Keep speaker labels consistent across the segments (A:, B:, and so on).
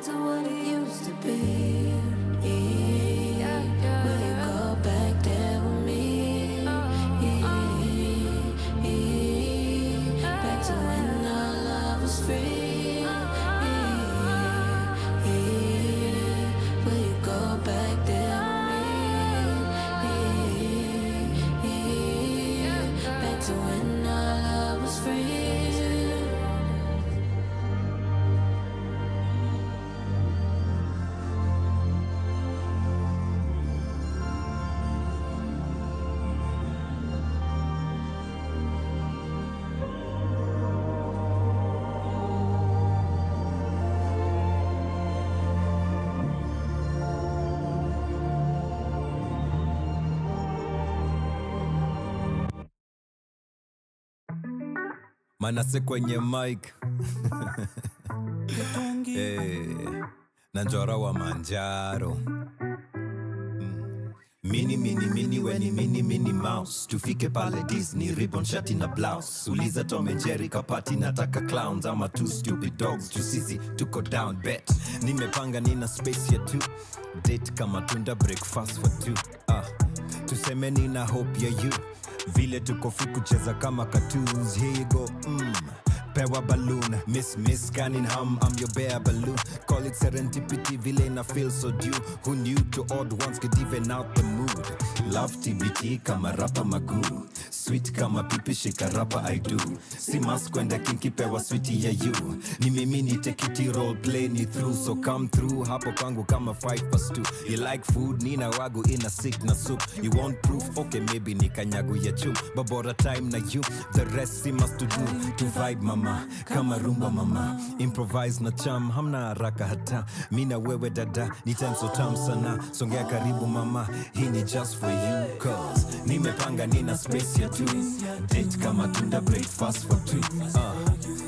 A: back to what it used to be. Will you go back there with me? Back to when our love was free. Will you go back there with me? Back to when our love was free.
B: Manase kwenye mic. Nanjora wa manjaro. Mini weni mini mouse. Tufike pale Disney, ribbon shati na blouse. Uliza Tom and Jerry kapati nataka clowns. Ama two stupid dogs, sisi tuko down bet. Nimepanga nina space ya two. Date kama tunda, breakfast for two. Tuseme nina hope ya you. Vile tuko free kucheza kama cartoons. Here you go, Pewa balloon, miss canning hum, I'm your bear balloon. Call it serendipity, villain I feel so due. Who knew to odd ones could even out the mood. Love TBT kama rapa magoo. Sweet kama pipi shika rapa I do. Si mask kwenda kinki pewa sweetie ya you. Ni mimi ni tekiti role play ni through. So come through, hapo kwangu kama 5+2. You like food, nina wagu ina sick na soup. You want proof, okay maybe ni kanyagu ya chum. Babora time na you, the rest si must to do. To vibe mama. Kama rumba mama, improvise na cham, hamna haraka hata. Mina wewe dada, ni time so tam sana. Songea karibu mama, hii ni just for you. Cause nimepanga nina space ya two. Date kama tunda, breakfast for two.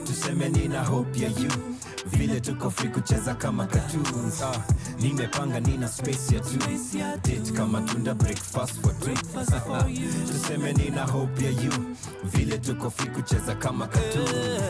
B: Tuseme nina hope ya you. Vile tuko free kucheza kama cartoons. Nimepanga nina space ya two. Date kama tunda, breakfast for two. Tuseme nina hope ya you. Vile tuko free kucheza kama cartoons.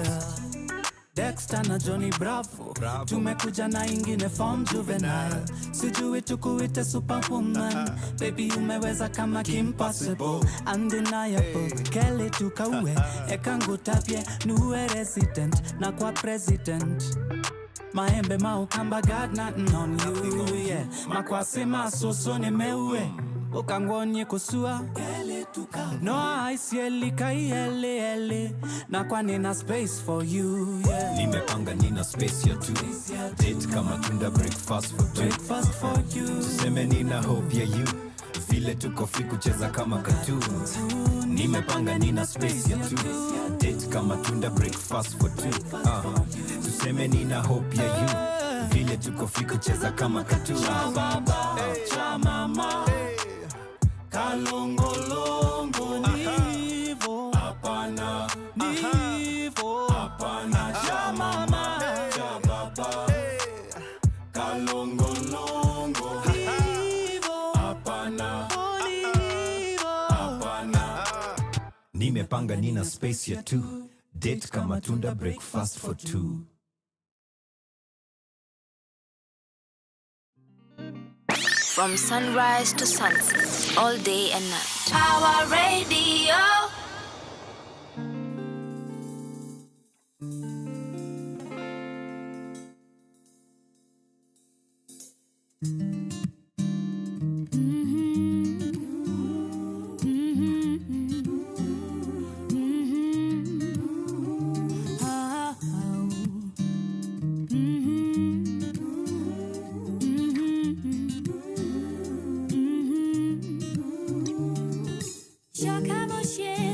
C: Dexter na Johnny Bravo. Tumekuja na ingine form juvenile. Sijui tukuite superwoman. Baby umeweza kama Kim Possible. Undeniable, Kelly tukaue. Ekangu tapye, nuwe resident. Na kwa president Maembe maukamba God nothing on you, yeah. Makwase masoso ni meue. Ukangonye kusua no aisieli kaiyele. Na kwa nina space for you, yeah.
B: Nimepanga nina space ya two. Date kama tunda, breakfast for you. Tuseme nina hope ya you. Vile tuko free kucheza kama cartoons. Nimepanga nina space ya two. Date kama tunda, breakfast for two. Tuseme nina hope ya you. Vile tuko free kucheza kama cartoons.
C: Cha mama Kalongolongo nivo Apana nivo Apana cha mama cha baba Kalongolongo nivo Apana Apana.
B: Nimepanga nina space ya two. Date kama tunda, breakfast for two.
D: From sunrise to sunset, all day and night. Our radio.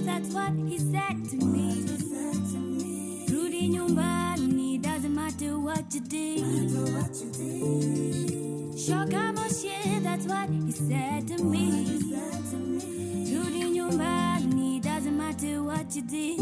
A: That's what he said to me. Rudi nyumbani, doesn't matter what you did. Shoka Moshe, that's what he said to me. Rudi nyumbani, doesn't matter what you did.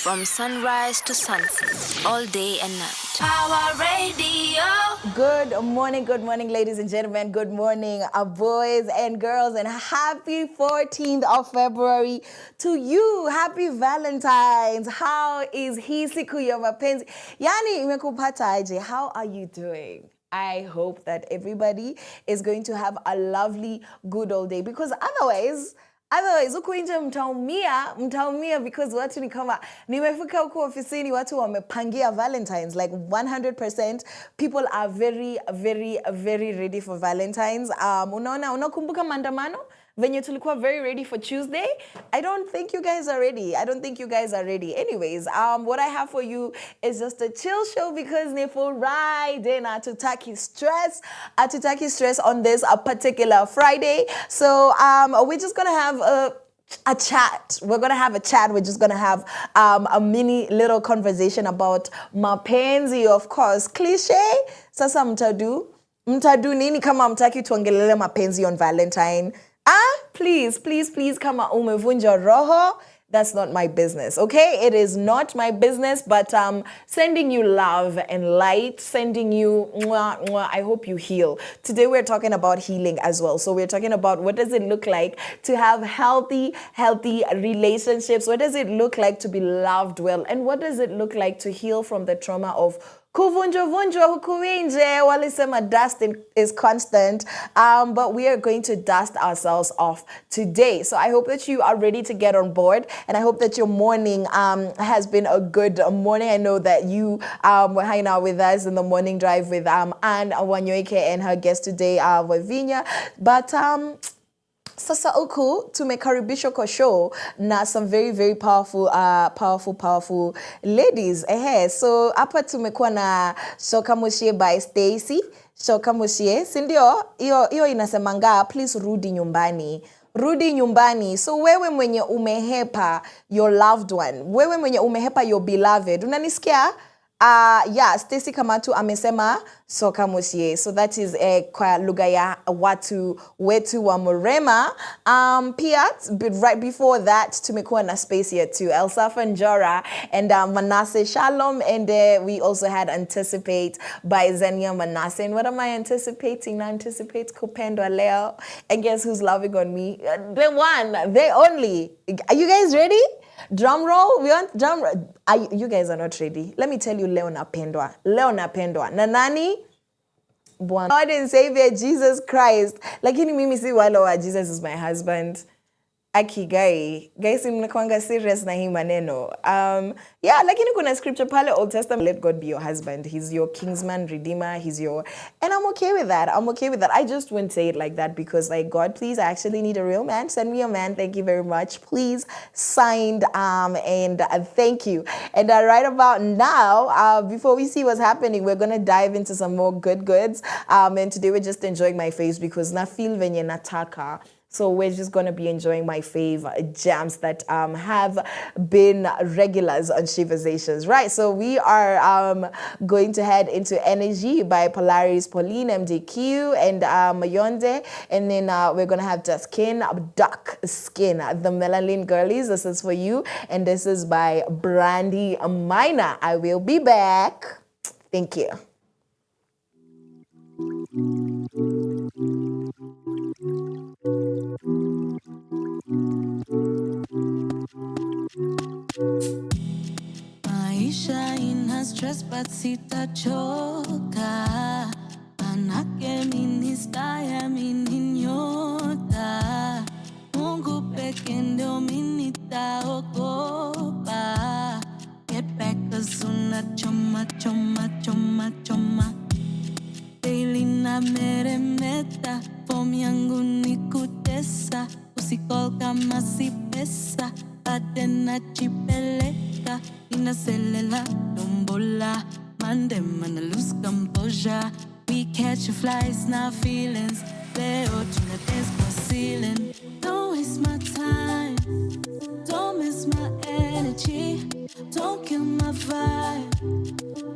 D: From sunrise to sunset, all day and night. Power Radio.
E: Good morning, ladies and gentlemen. Good morning, boys and girls, and happy 14th of February to you. Happy Valentine's. How is hii siku ya mapenzi? Yani imekupata aje? How are you doing? I hope that everybody is going to have a lovely, good old day, because otherwise huku nje mtaumia because watu ni kama nimefika huku ofisini watu wamepangia Valentines, like 100% people are very, very, very ready for Valentines. Unakumbuka maandamano venye tulikuwa very ready for Tuesday? I don't think you guys are ready. Anyways, what I have for you is just a chill show because ni Friday na hatutaki stress on this particular Friday. So we're just gonna have a chat. We're going to have a chat. We're just going to have a mini little conversation about mapenzi, of course. Cliche. Sasa mtadu nini kama mtaki tuongelele mapenzi on Valentine? Please, kama umevunja roho. That's not my business, okay? It is not my business, but sending you love and light, sending you mwah, mwah. I hope you heal. Today we're talking about healing as well. So we're talking about what does it look like to have healthy relationships? What does it look like to be loved well? And what does it look like to heal from the trauma of kuvunjwa huku nje? Walisema dust is constant, but we are going to dust ourselves off today. So I hope that you are ready to get on board, and I hope that your morning has been a good morning. I know that you were hanging out with us in the morning drive with Anne Wanyoike and her guest today, Wavinya. But sasa huku tumekaribishwa kwa show na some very, very powerful ladies. So hapa tumekuwa na Shoka Mushie by Stacy. Shoka Mushie, sindio? Iyo inasemanga, please rudi nyumbani. So wewe mwenye umehepa your loved one, wewe mwenye umehepa your beloved, unanisikia? Stacy Kamatu amesema Soka Musie. So that is kwa lugha ya watu wetu wa Murema. But right before that, tumekuwa na space here too. Elsa Fanjora and Manasseh Shalom. And we also had Anticipate by Zenia Manasseh. And what am I anticipating? I anticipate Kupendwa Leo. And guess who's loving on me? The one, they only. Are you guys ready? Drum roll. We want drum roll. You guys are not ready. Let me tell you, Leo napendwa. Na nani? Bwana Lord and Savior Jesus Christ. Lakini mimi si wale wa Jesus is my husband. Aki guys mnakuanga serious na hii maneno. Lakini kuna scripture pale Old Testament, let God be your husband. He's your kinsman, redeemer. And I'm okay with that. I just wouldn't say it like that because, like, God, please, I actually need a real man. Send me a man. Thank you very much. Please, signed, and thank you. And right about now, before we see what's happening, we're going to dive into some more goods. And today we're just enjoying my face because na feel venye nataka. So we're just going to be enjoying my fave jams that have been regulars on Sheversations. Right, so we are going to head into Energy by Polaris, Pauline, MDQ, and Mayonde. And then we're going to have Dark Skin, the Melanin Girlies. This is for you. And this is by Brandy Minor. I will be back. Thank you.
F: Maisha ina stress but sitachoka, manake mimi staya mimi nyota, Mungu peke ndio mimi nitaogopa, get back cause unachoma daily na meremeta, form yangu ni kutesa, usikol kama si pesa, bade najipeleka, inaselela dombola, mande mana lose composure, we catch flies, now feelings, leo tuna dance for ceiling, don't waste my time, don't miss my energy, don't kill my vibe,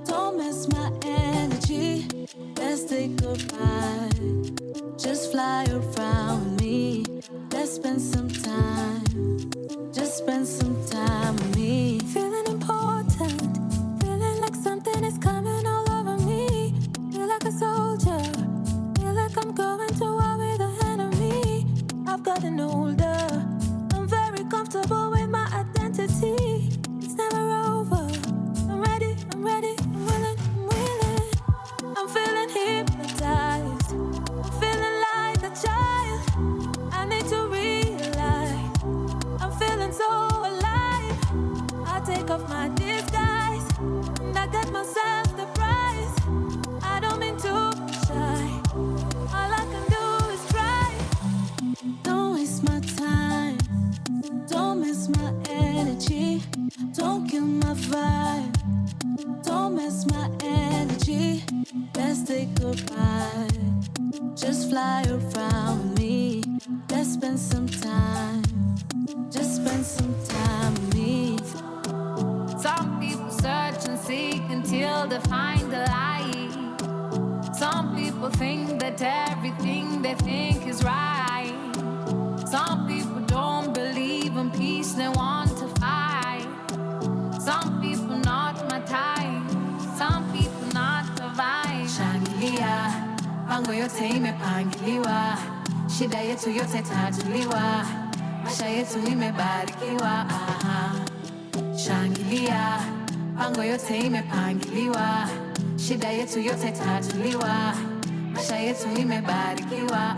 F: don't miss my energy, let's take a ride, just fly around me, let's spend some time, just spend some time with me, feeling important. don't miss my energy. Let's take a ride. Just fly around me. Let's spend some time. Just spend some time with me.
A: Some people search and seek until they find the light. Some people think that everything they think is right. Some people don't believe in peace, they want to fight. Some people not my type, some people not the vibe.
F: Shangilia, pango yote imepangiliwa. Shida yetu yote tatuliwa. Maisha yetu imebarikiwa. Shangilia, pango yote imepangiliwa. Shida yetu yote tatuliwa. Maisha yetu imebarikiwa.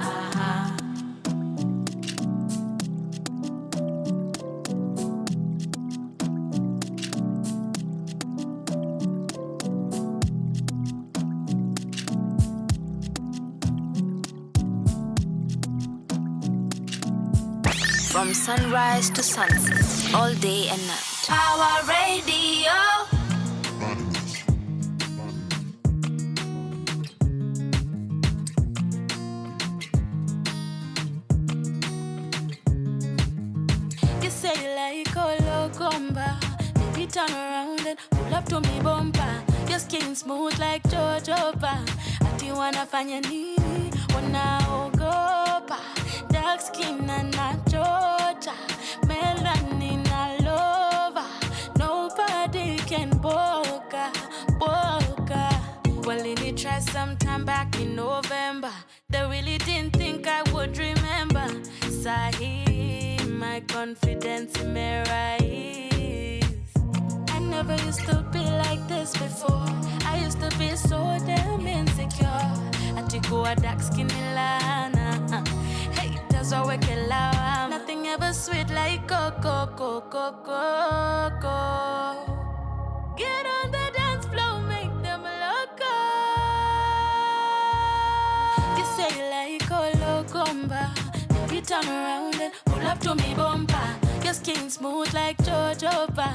D: From sunrise to sunset, all day and night. Our radio.
F: You say you like all comba. Baby, turn around and pull up to me bumper. Your skin smooth like jojoba. Ati wanafanya nini? Wanaogopa. Dark skin and not Georgia. Melanin na lova. Nobody can boga. Well, they tried sometime back in November. They really didn't think I would remember. Sahi, my confidence in my rise. I never used to be like this before. I used to be so damn insecure. Atikuwa dark skin ilana. Haters always kill out. Nothing ever sweet like coco. Get on the dance floor, make them loco. You say you like all comba. Baby, turn around and pull up to me bumper. Your skin smooth like jojoba.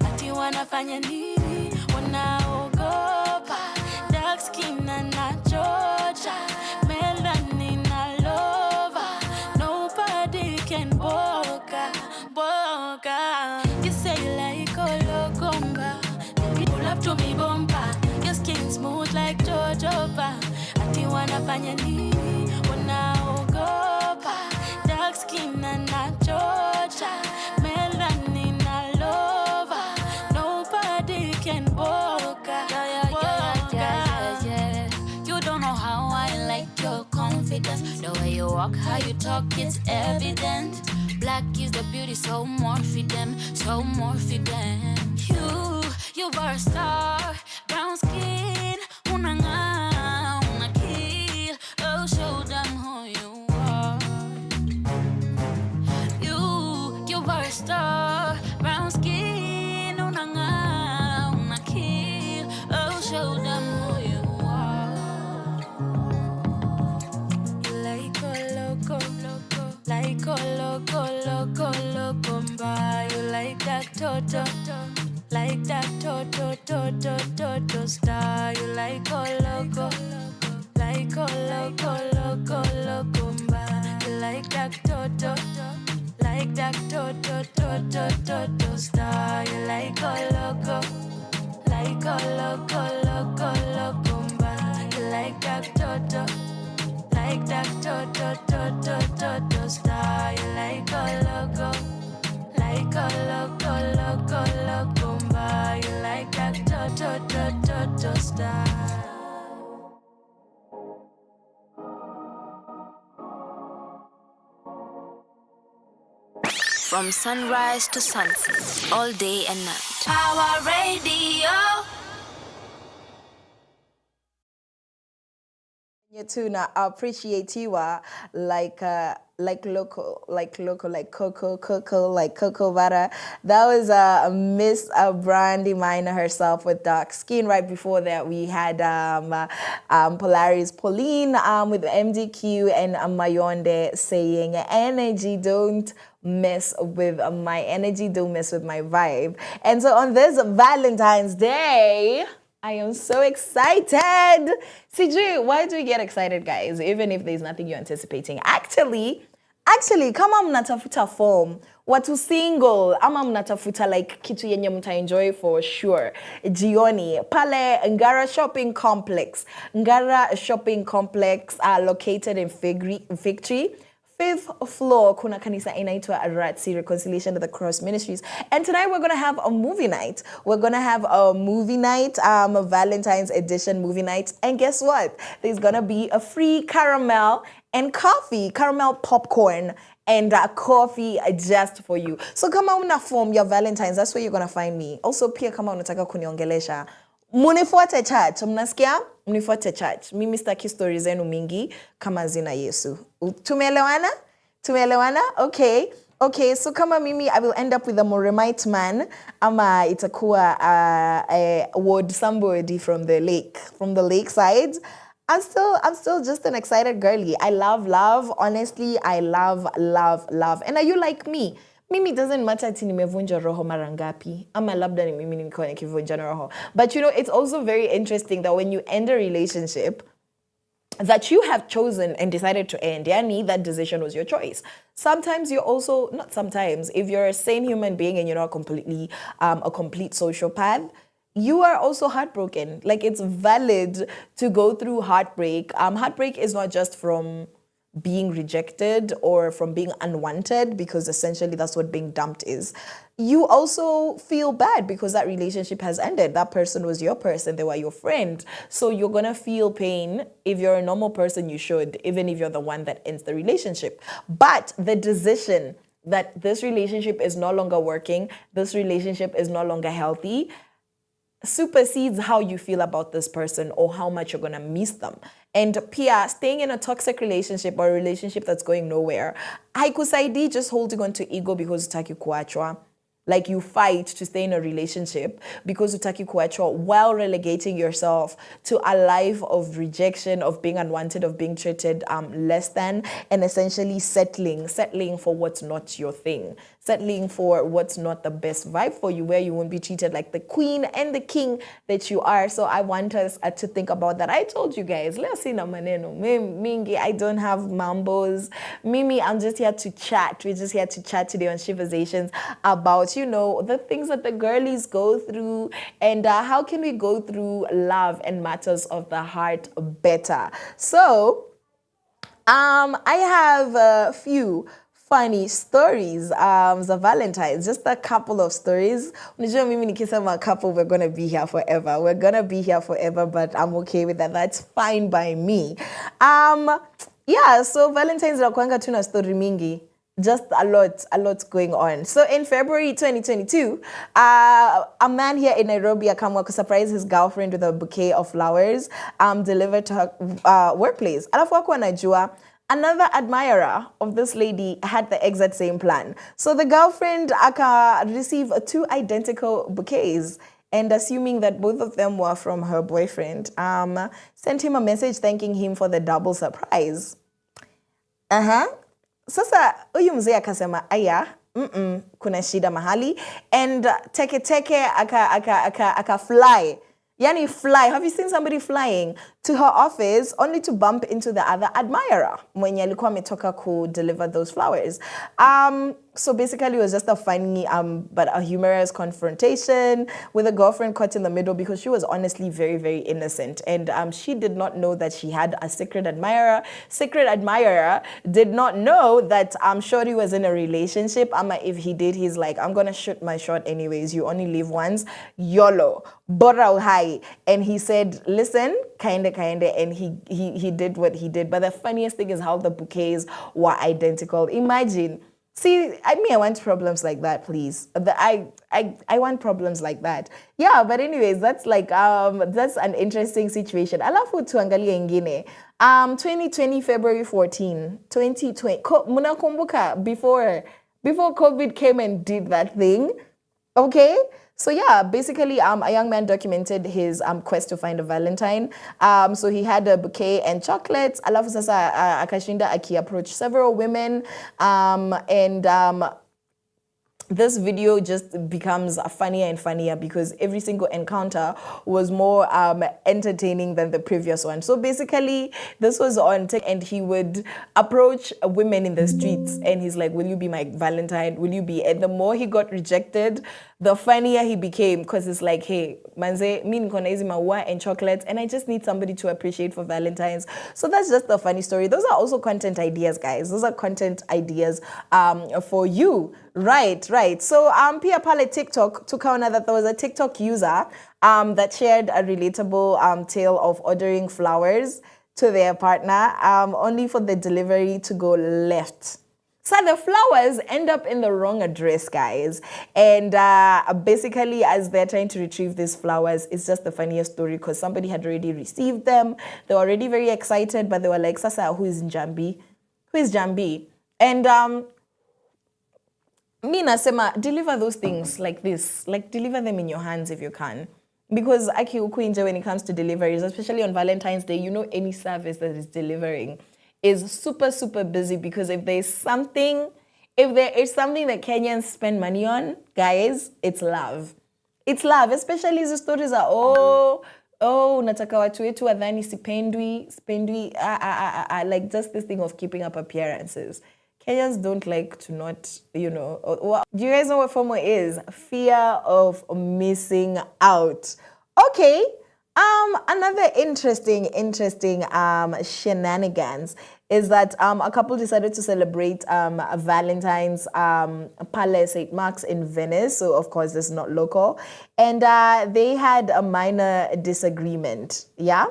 F: Ati wanafanya nini? Wanaogopa. Dark skin and not Georgia. Melanin na lova. Nobody can boga. You say you like all comba. Baby, pull up to me bumper. Your skin smooth like jojoba. Ati wanafanya nini? Wanaogopa. Dark skin and not Georgia. Melanin na lova. Nobody can boga. Yeah. You don't know how I like your confidence. The way you walk, how you talk, it's evident. Black is the beauty, so more for them, so more for them. You are a star, brown skin, una kill. Oh, show them who you are. You are a star, brown skin, una kill. Oh, show them who you are. You like a loco, like a loco, you like that toto. Like that toto star. You like all loco. Like all loco, you like that toto. Like that toto star. You like all loco. Like all loco, you like that toto. Like that toto star. You like all loco. Like a loco, you like that toto style.
D: From sunrise to sunset, all day and night. Our radio.
E: You tuna appreciate you like local, like cocoa, like cocoa butter. That was Miss Brandy Minor herself with dark skin. Right before that, we had Polaris Pauline with MDQ and Mayonde saying, "Energy don't mess with my energy, don't mess with my vibe." And so on this Valentine's Day, I am so excited. CJ, why do you get excited, guys? Even if there's nothing you're anticipating. Actually, kama mnatafuta form, watu single, ama mnatafuta like kitu yenye mtaenjoy for sure. Jioni, pale Ngara Shopping Complex. Ngara Shopping Complex are located in Fig Tree. 5th floor, kuna kanisa inaitwa Aratsi Reconciliation of the Cross Ministries. And tonight we're going to have a movie night. We're going to have a movie night, a Valentine's edition movie night. And guess what? There's going to be a free caramel and coffee, caramel popcorn and coffee just for you. So kama una form your Valentine's, that's where you're going to find me. Also pia kama unataka kuniongelesha, munifuate church, mnasikia? Munifuate church. Mimi sitaki stories zenu mingi kama zina Yesu. Tumeelewana? Tumeelewana? Okay, so kama mimi, I will end up with a Moremite man, ama itakuwa ward somebody from the lakeside. I'm still just an excited girly. I love love. Honestly, I love. And are you like me? Mimi doesn't matter ati nimevunja roho mara ngapi ama labda ni mimi nilikuwa nikivunja roho. But you know, it's also very interesting that when you end a relationship that you have chosen and decided to end, yani that decision was your choice. Sometimes you're also, not sometimes, if you're a sane human being and you're not completely a complete sociopath, you are also heartbroken. Like, it's valid to go through heartbreak. Heartbreak is not just from being rejected or from being unwanted, because essentially that's what being dumped is. You also feel bad because that relationship has ended. That person was your person, they were your friend. So you're gonna feel pain. If you're a normal person, you should, even if you're the one that ends the relationship. But the decision that this relationship is no longer working, this relationship is no longer healthy, supersedes how you feel about this person or how much you're gonna miss them. And pia, staying in a toxic relationship or a relationship that's going nowhere, haikusaidi just holding on to ego because utaki kuachwa. Like, you fight to stay in a relationship because utaki kuachwa while relegating yourself to a life of rejection, of being unwanted, of being treated less than, and essentially settling for what's not your thing. Settling for what's not the best vibe for you, where you won't be treated like the queen and the king that you are. So I want us to think about that. I told you guys, let's see na maneno. Mingi, I don't have mambos. Mimi, I'm just here to chat. We're just here to chat today on Sheversations about, you know, the things that the girlies go through and how can we go through love and matters of the heart better. So, I have a few funny stories the Valentine's, just a couple of stories. Unajua mimi nikisema a couple, we're gonna be here forever. We're gonna be here forever, but I'm okay with that. That's fine by me. Yeah, so Valentine's nakuanga tuna story mingi. Just a lot going on. So in February 2022, a man here in Nairobi akamwa to surprise his girlfriend with a bouquet of flowers delivered to her workplace. Alafu hakuwa anajua, another admirer of this lady had the exact same plan. So the girlfriend received 2 identical bouquets, and assuming that both of them were from her boyfriend, sent him a message thanking him for the double surprise. Sasa huyu mzee akasema aya, kuna shida mahali, and teke aka fly. Yani fly. Have you seen somebody flying to her office only to bump into the other admirer mwenye alikuwa ametoka ku deliver those flowers? So basically it was just a funny but a humorous confrontation with a girlfriend caught in the middle because she was honestly very, very innocent, and she did not know that she had a secret admirer. Secret admirer did not know that Shorty was in a relationship. If he did, he's like, I'm gonna shoot my shot anyways. You only live once. YOLO. Bora uhai. And he said, listen, kinda, and he did what he did. But the funniest thing is how the bouquets were identical. Imagine. See, I want problems like that, please. I want problems like that. Yeah, but anyways, that's like that's an interesting situation. Alafu tuangalie ingine. 2020 February 14, 2020. Munakumbuka before COVID came and did that thing. Okay? So yeah, basically a young man documented his quest to find a Valentine. So he had a bouquet and chocolates. Alafu sasa akashinda aki approach several women and this video just becomes funnier and funnier because every single encounter was more entertaining than the previous one. So basically, this was on TikTok, and he would approach women in the streets, and he's like, "Will you be my Valentine? Will you be?" And the more he got rejected, the funnier he became, because it's like, "Hey, manze, mi niko na hizi maua and chocolates, and I just need somebody to appreciate for Valentine's." So that's just a funny story. Those are also content ideas, guys. Those are content ideas for you. Right. So Pia Pale TikTok took out that there was a TikTok user that shared a relatable tale of ordering flowers to their partner only for the delivery to go left. So the flowers end up in the wrong address, guys. And basically, as they're trying to retrieve these flowers, it's just the funniest story because somebody had already received them. They were already very excited, but they were like, "Sasa, who is Njambi? Who is Jambi?" And mi nasema, deliver those things like this. Like, deliver them in your hands if you can. Because aki huku nje, when it comes to deliveries, especially on Valentine's Day, you know, any service that is delivering is super, super busy, because if there is something that Kenyans spend money on, guys, it's love. It's love, especially the stories are, nataka watu wetu wadhani sipendwi, like just this thing of keeping up appearances. Kenyans don't like to not, do you guys know what FOMO is? Fear of missing out. Okay. Another interesting shenanigans is that a couple decided to celebrate Valentine's Pale St. Mark's in Venice. So of course this is not local, and they had a minor disagreement. Yeah,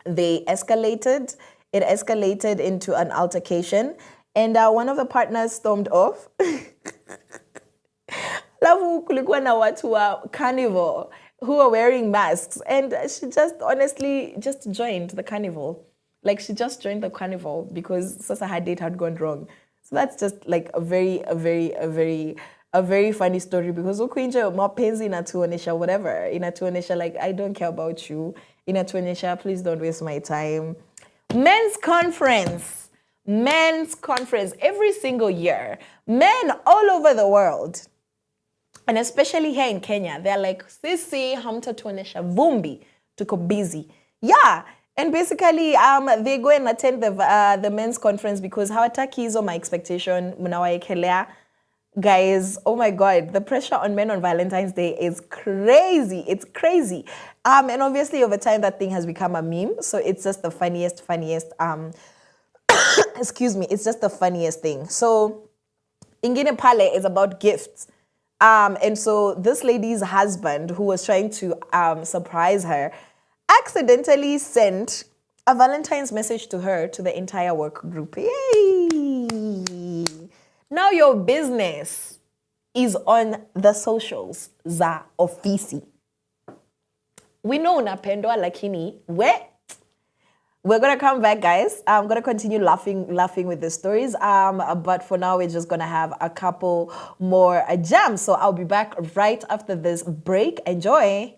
E: it escalated into an altercation, and one of the partners stormed off. Lavu kulikuwa na watu wa carnival who are wearing masks, and she just honestly just joined the carnival. Like, she just joined the carnival because Sasa her date had gone wrong. So that's just like a very funny story, because ukuinje mapenzi inatuonesha whatever, inatuonesha like, I don't care about you, inatuonesha please don't waste my time. Men's conference every single year. Men all over the world, and especially here in Kenya, they're like, "Sisi hamtatuonesha vumbi, tuko busy." Yeah, and basically, they go and attend the men's conference because hawataki hizo my expectation mnawaekelea. Guys, oh my God, the pressure on men on Valentine's Day is crazy. It's crazy. And obviously over time that thing has become a meme. So it's just the funniest, excuse me, it's just the funniest thing. So Ingine Pale is about gifts. And so this lady's husband, who was trying to surprise her, accidentally sent a Valentine's message to her, to the entire work group. Yay! Now your business is on the socials za ofisi. We know unapendwa, lakini we're going to come back, guys. I'm going to continue laughing with the stories. But for now, we're just going to have a couple more jams. So I'll be back right after this break. Enjoy.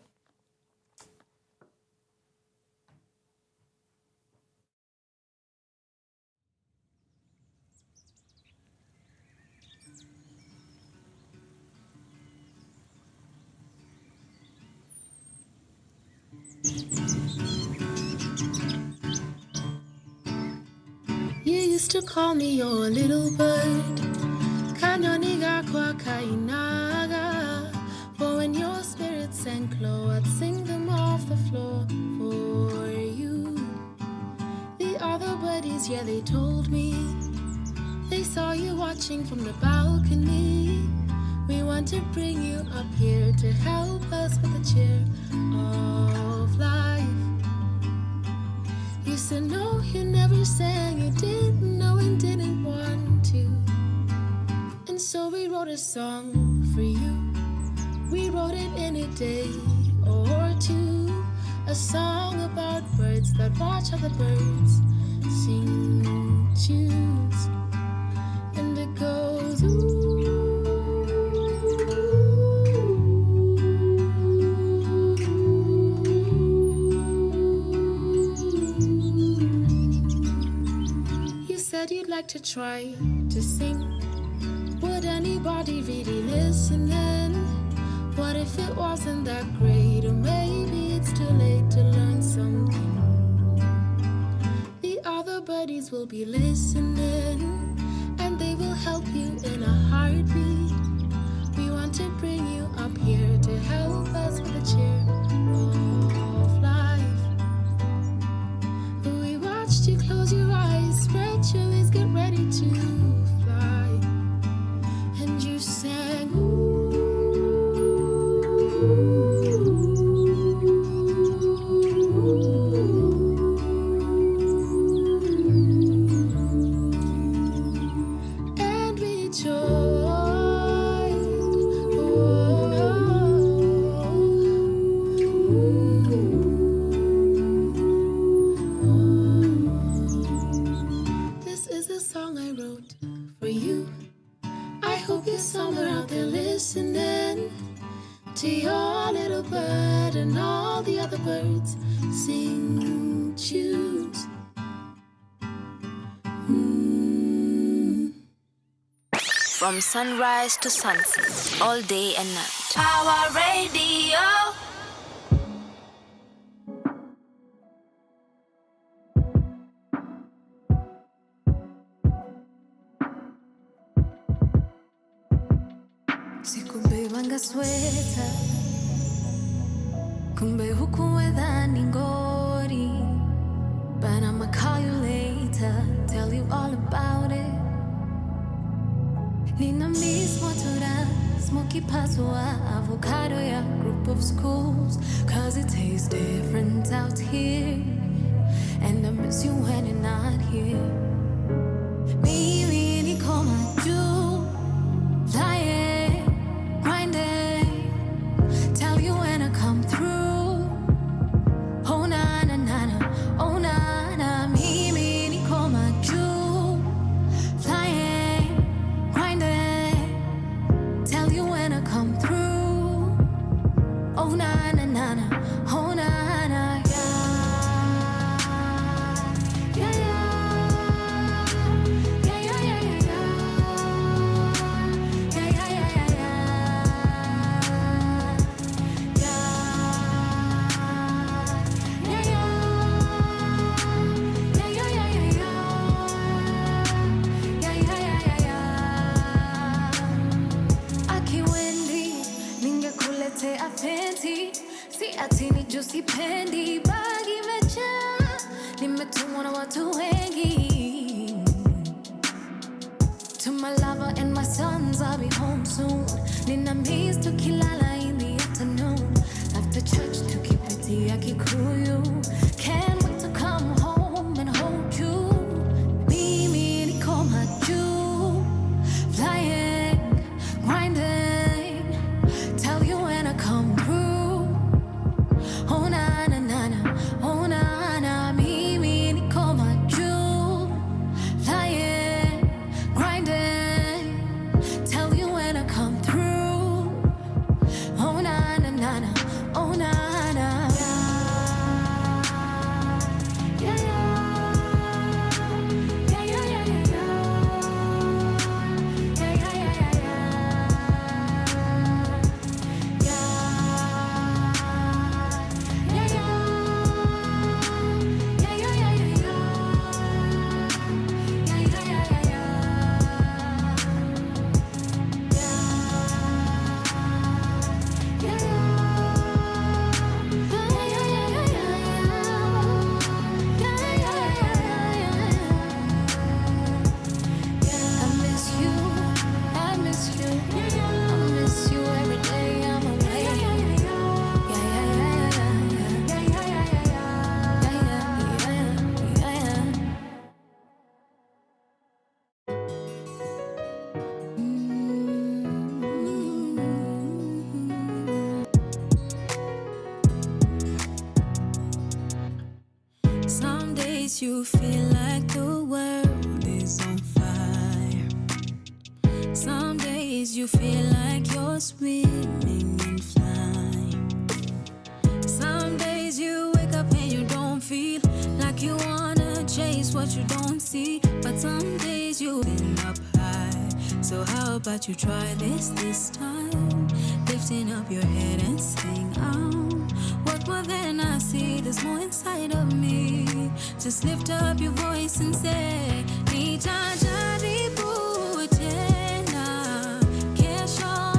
F: You used to call me your little bird, Kanyoniga kwa kainaga. For when your spirits sank low, I'd sing them off the floor for you. The other buddies, yeah, they told me they saw you watching from the balcony. We want to bring you up here to help us with the cheer of life. You said no, you never sang, you didn't know and didn't want to. And so we wrote a song for you. We wrote it in a day or two. A song about birds that watch other birds sing tunes. And it goes, ooh. You'd like to try to sing. Would would anybody really listen then? What if it wasn't that great? Or maybe it's too late to learn something. The other buddies will be listening, and they will help you in a heartbeat. We want to bring you up here to help us with the cheer of life. We watched you close your eyes, spread your wings, get ready to fly. And you sang, and we This is a song I wrote for you. I hope you're somewhere out there listening to your little bird and all the other birds sing tunes.
D: From sunrise to sunset, all day and night. Our radio.
A: Si kumbe wanga sweta, kumbe hukuweza ningori. But I'ma call you later, tell you all about it. Nina mismo tura, smoky pasua, avocado ya group of schools. Cause it tastes different out here, and I miss you when you're not here. Mimi ni koma juu, flying, grinding. Tell you when I come through. Oh na na na na, oh na na. Mimi ni koma juu, flying, grinding. Tell you when I come through. Oh na na na na, oh na na. Yeah, yeah, yeah, yeah, yeah, yeah, yeah, yeah, yeah, yeah, yeah, yeah, yeah, yeah. Aki Wendy, ningekuletea fenti, si ati ni juicy pendi, bagi imejaa, nimetumwa na watu wengi. To my lover and my sons, I'll be home soon. Nina miss tukilala in the afternoon. After church tukipiti ya Kikuyu. Can't wait to come home and hold you. Mimi niko majuu, flying, grinding. Tell you when I come through. Oh na na na na, oh na na. Mimi niko majuu, flying, grinding. Tell you when I come through. Oh na na na na, oh na na. Yeah, yeah, yeah, yeah, yeah, yeah, yeah, yeah, yeah, yeah, yeah, yeah, yeah, yeah, yeah, yeah, Some days you feel like the world is on fire. Some days you feel like you're swimming and flying. Some days you wake up and you don't feel like you wanna chase what you don't see. But some days you end up high,
F: So how about you try this time? Lifting up your head and sing out. What more than I see, there's more inside of me. Just lift up your voice and say, nitajaribu tena kesho,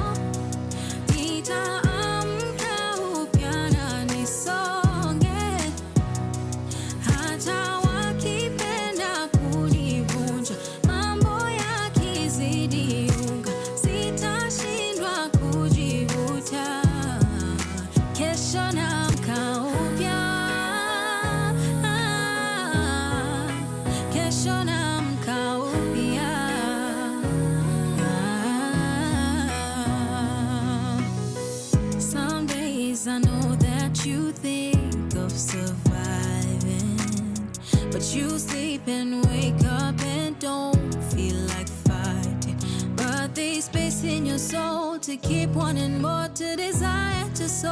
F: nitaamka upya na nisonge, hata wakipenda kunivunja, mambo yakizidi unga, sitashindwa kujivuta, kesho naamka upya, kesho naamka upya. Some days I know that you think of surviving, but you sleep and wake up and don't feel like fighting. But there's space in your soul to keep wanting more, to desire to soar.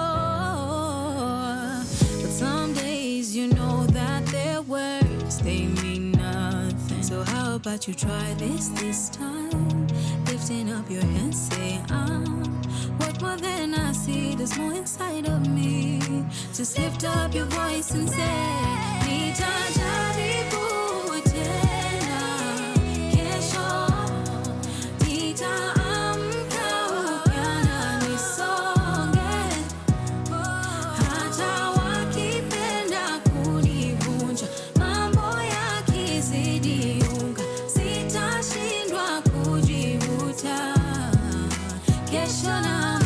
F: But some days you know that their words, they mean nothing. So how about you try this time? Lifting up your hands, say, what more than I see, there's more inside of me. Just lift up your voice and say, nitajaribu tena kesho, nitaamka upya na nisonge, hata wakipenda kunivunja, mambo yakizidi unga, sitashindwa kujivuta, kesho naamka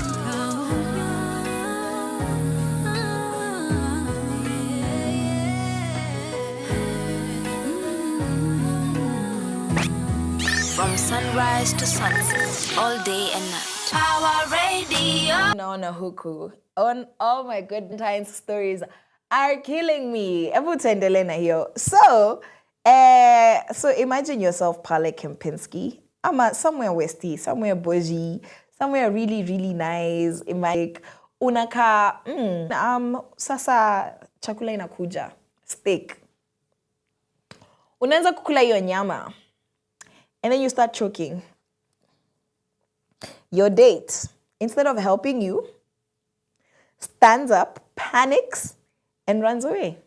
D: From sunrise to sunset, all day and night. Our radio.
E: Naona huku on all my good times stories are killing me. Ebu tuendelee na hiyo. So imagine yourself pale Kempinski, ama somewhere westy, somewhere bougie, somewhere really really nice. Like unaka sasa chakula inakuja, steak. Unaanza kukula hiyo nyama. And then you start choking. Your date, instead of helping you, stands up, panics, and runs away.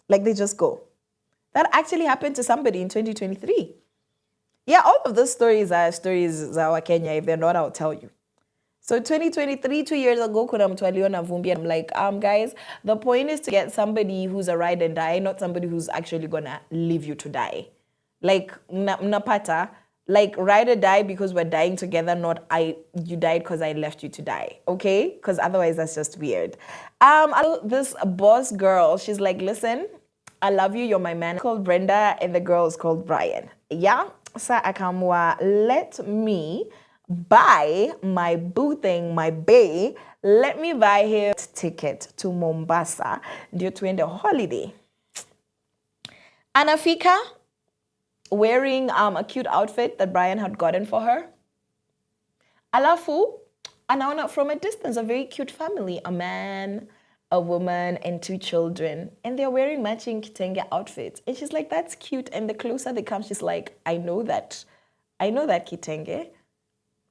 E: Like they just go. That actually happened to somebody in 2023. Yeah, all of those stories are stories za Kenya. If they're not, I'll tell you. So 2023, 2 years ago, kuna mtu aliona vumbi. I'm like, guys, the point is to get somebody who's a ride and die, not somebody who's actually gonna leave you to die. Like, mnapata, like ride or die because we're dying together, not you died because I left you to die, okay? Because otherwise that's just weird. This boss girl, she's like, listen, I love you, you're my man. Called Brenda and the girl is called Brian. Yeah? Sa akamwa, let me buy my boo thing, my bae, let me buy him a ticket to Mombasa due to end the holiday. Anafika, wearing a cute outfit that Brian had gotten for her. Alafu, anaona from a distance, a very cute family, a man, a woman, and 2 children. And they're wearing matching kitenge outfits. And she's like, that's cute. And the closer they come, she's like, I know that kitenge.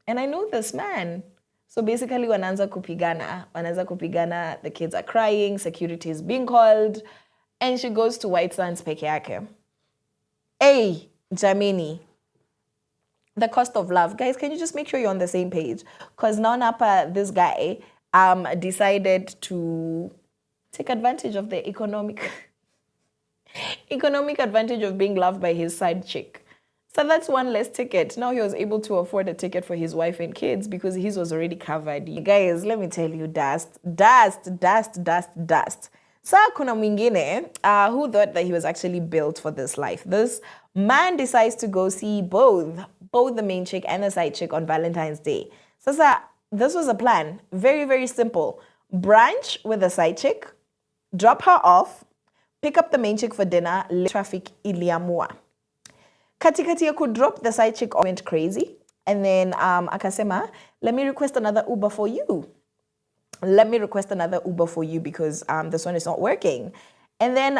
E: And I know this man. So basically, wanaanza kupigana, the kids are crying, security is being called, and she goes to White Sands peke yake. Hey, Jamini, the cost of love. Guys, can you just make sure you're on the same page? Because now Napa, this guy, decided to take advantage of the economic advantage of being loved by his side chick. So that's one less ticket. Now he was able to afford a ticket for his wife and kids because his was already covered. Guys, let me tell you, dust. Sa kuna mwingine who thought that he was actually built for this life. This man decides to go see both the main chick and the side chick on Valentine's Day. So this was a plan. Very, very simple. Brunch with the side chick, drop her off, pick up the main chick for dinner, traffic iliamua. Katikati ya drop the side chick went crazy. And then akasema, let me request another Uber for you. Because this one is not working. And then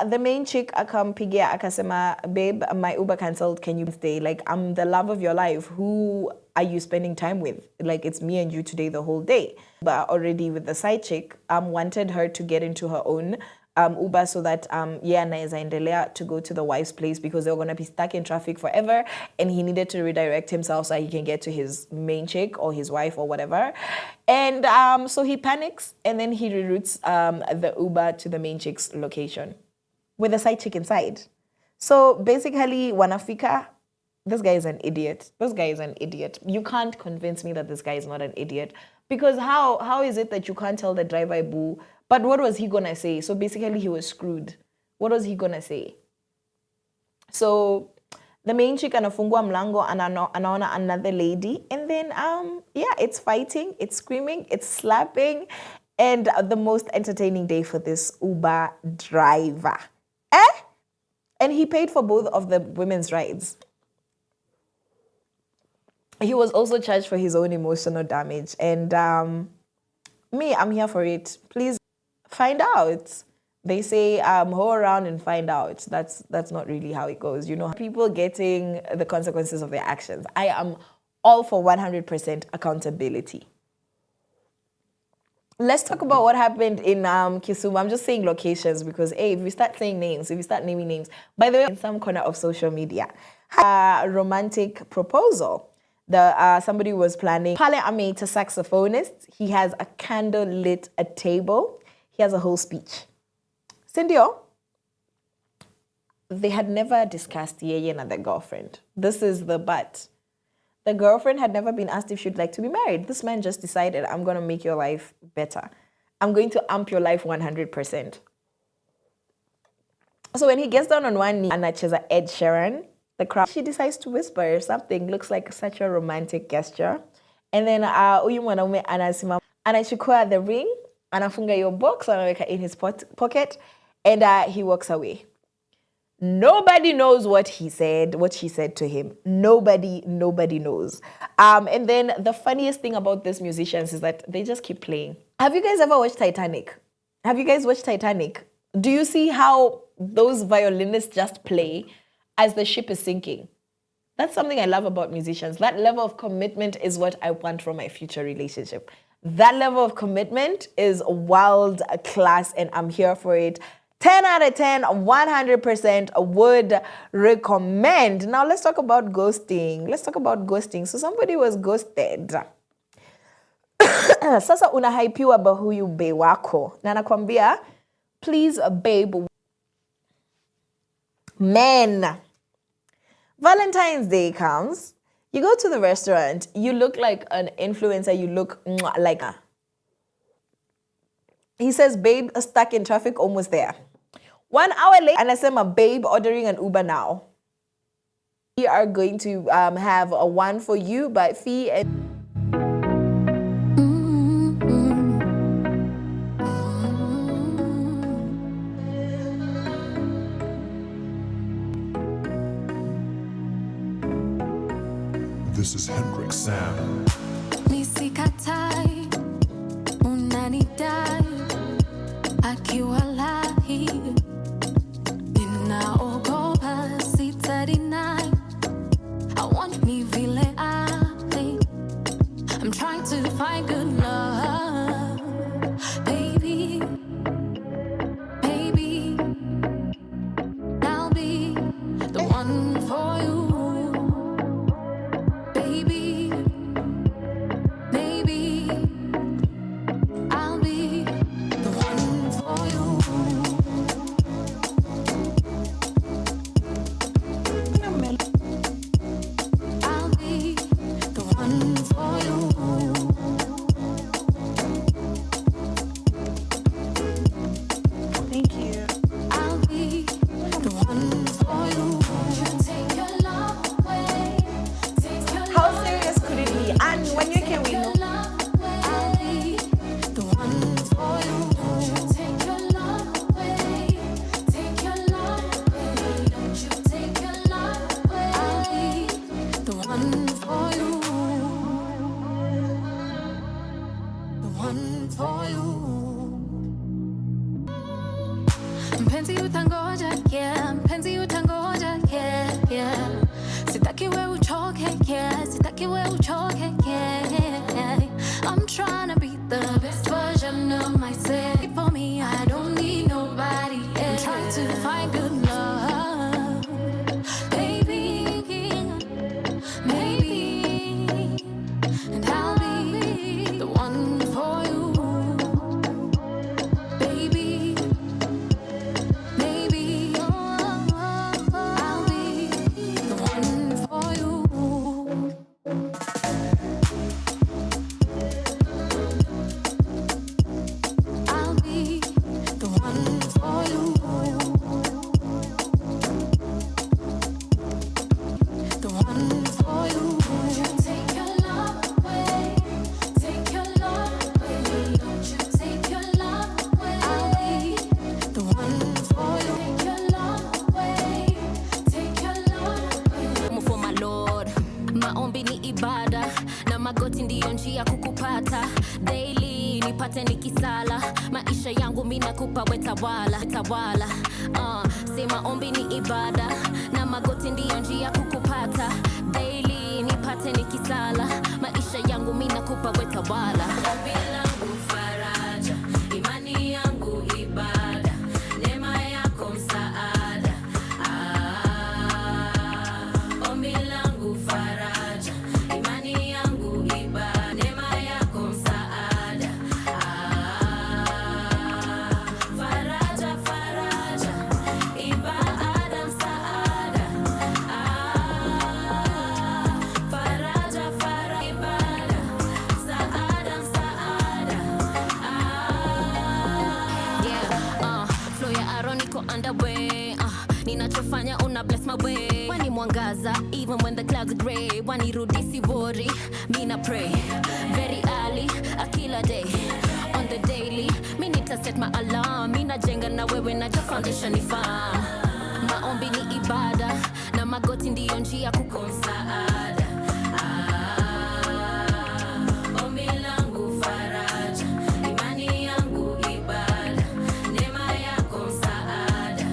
E: the main chick akampigia akasema, babe, my Uber cancelled, can you stay? Like, I'm the love of your life. Who are you spending time with? Like, it's me and you today the whole day. But already with the side chick, wanted her to get into her own Uber so that naeza endelea to go to the wife's place because they were going to be stuck in traffic forever, and he needed to redirect himself so he can get to his main chick or his wife or whatever. And so he panics, and then he reroutes the Uber to the main chick's location with the side chick inside. So basically, wanafika, this guy is an idiot. This guy is an idiot. You can't convince me that this guy is not an idiot, because how is it that you can't tell the driver, boo? But what was he gonna say? So basically, he was screwed. What was he gonna say? So the main chick anafungua mlango anaona another lady, and then it's fighting, it's screaming, it's slapping, and the most entertaining day for this Uber driver. And he paid for both of the women's rides. He was also charged for his own emotional damage, and me, I'm here for it. Please find out. They say go around and find out. That's not really how it goes. You know, people getting the consequences of their actions. I am all for 100% accountability. Let's talk about what happened in Kisumu. I'm just saying locations because, if we start saying names, if we start naming names, by the way, in some corner of social media, a romantic proposal. Somebody was planning. Pale Ame, a saxophonist. He has a candle lit a table. He has a whole speech. Sindio, they had never discussed Yeye and the girlfriend. This is the but. The girlfriend had never been asked if she'd like to be married. This man just decided, I'm going to make your life better. I'm going to amp your life 100%. So when he gets down on one knee and acheza Ed Sheeran, the crowd, she decides to whisper something, looks like such a romantic gesture. And then uyu mwanaume anasema, anachukua the ring, anafunga your box, anaweka in his pocket, and he walks away. Nobody knows what he said, what she said to him. Nobody knows. And then the funniest thing about these musicians is that they just keep playing. Have you guys ever watched Titanic? Have you guys watched Titanic? Do you see how those violinists just play as the ship is sinking? That's something I love about musicians. That level of commitment is what I want from my future relationship. That level of commitment is world class, and I'm here for it. 10 out of 10, 100% would recommend. Now let's talk about ghosting. So somebody was ghosted. Sasa unahaipiwa ba huyu bae wako. Na nakwambia, please babe. Men. Valentine's Day comes. You go to the restaurant. You look like an influencer. You look like... He says, babe, stuck in traffic, almost there. 1 hour later, anasema, babe, ordering an Uber now. We are going to have a one for you, but fee and...
G: This is Hendrik Sam.
F: Nisikatai, unanidai, akiwalahi, ninaogopa sitadinai. I want me vile I'm trying to find good love, baby, baby. I'll be the one for you. I'll be the one for you.
A: Mpenzi utangoja, yeah. Mpenzi utangoja, yeah, yeah. Sitaki we uchoke, yeah. Sitaki we uchoke, yeah. I'm trying to be the best version of myself. For me, I don't need nobody else. I'm trying to find good love, baby, maybe, and I'll be the one for you, baby, maybe, I'll be the one for you. I'll be the one for you. The one for you. Don't you take your love away. Take your love away. Don't you take your love away. I'll be the one for you. Take your love away. Take your love away. For my Lord, maombi ni ibada na magoti ndiyo njia kukupata daily, nipate nikisala maisha yangu mimi nakupa wetawala tawala. Si maombi ni ibada na magoti ndiyo njia kukupata daily, nipate nikisala maisha yangu mimi nakupa wetawala. Ombi langu faraja, imani yangu ibada, neema yako msaada. Ombi langu faraja, imani yangu ibada, neema yako msaada. Faraja, faraja, ibada msaada. Faraja, faraja, ibada, msaada. Yeah, flow ya Aaron iko underway. Ninachofanya una bless my way. Wani mwangaza even when the clouds are gray. Wani rudisi worry, mina pray very early, a killer day. On the daily, mi nita set my alarm. Mina jenga na wewe na your foundation ni firm. Maombi ni ibada na magoti ndiyo njia kukumsaada. Ombi langu faraja, imani yangu ibada, neema yako msaada.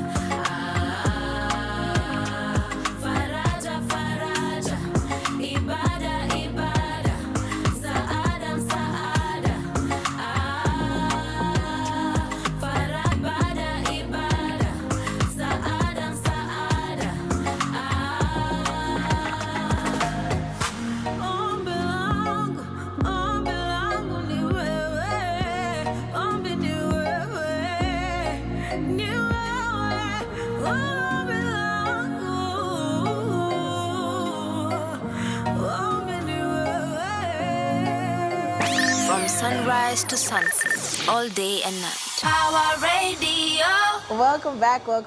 A: Faraja, faraja, ibada, msaada. Faraja, ibada, msaada. Ombi langu ni wewe, ombi ni wewe, ombi ni wewe.
D: From sunrise to sunset, all day and night. Power Radio.
E: Welcome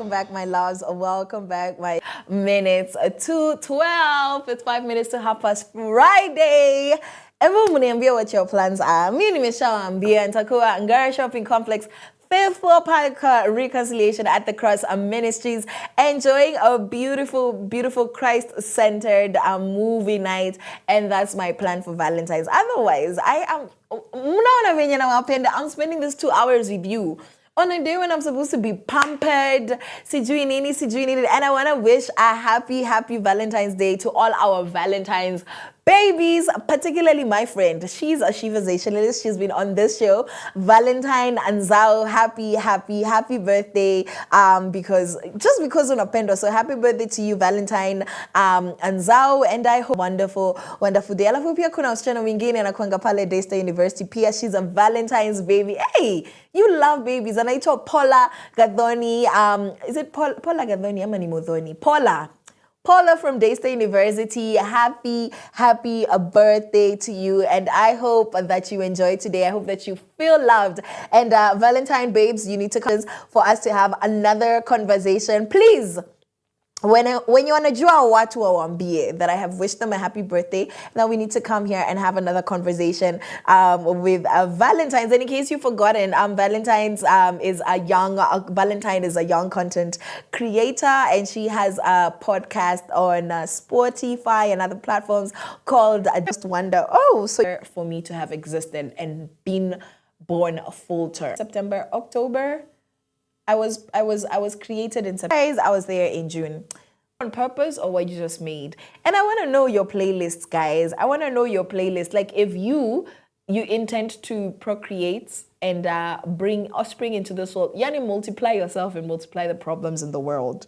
E: back, my loves. Welcome back, my minutes to 12. It's 5 minutes to past Friday. Hebu mniambie what your plans are. Mimi nimeshawaambia nitakuwa Ngara Shopping Complex, 5th floor Park Reconciliation at the Cross Ministries, enjoying a beautiful Christ-centered movie night, and that's my plan for Valentine's. Otherwise, I'm spending these 2 hours with you on a day when I'm supposed to be pampered, sijui nini, and I want to wish a happy Valentine's Day to all our Valentines babies, particularly my friend. She's a Sheversations. She's been on this show. Valentine Anzao, happy birthday. Because unapenda. So happy birthday to you, Valentine Anzao, and I hope wonderful day. Alafu pia kuna wasichana wengine anakuanga pale Daystar University. Pia she's a Valentine's baby. Hey, you love babies. Anaitwa Paula Gadhoni. Is it Paula Gadhoni ama ni Modhoni? Paula from Daystar University, happy birthday to you, and I hope that you enjoy today. I hope that you feel loved. And Valentine babes, you need to come for us to have another conversation. Please, when you wanajua watu waambie that I have wished them a happy birthday, now we need to come here and have another conversation with Valentine's. And in case you've forgotten, Valentine's Valentine is a young content creator, and she has a podcast on Spotify and other platforms called Just Wonder. Oh, so for me to have existed and been born full term. September, October, I was created in September. I was there in June. On purpose, or what you just made? And I want to know your playlists, guys. I want to know your playlist. Like, if you intend to procreate and bring offspring into this world, yani multiply yourself and multiply the problems in the world.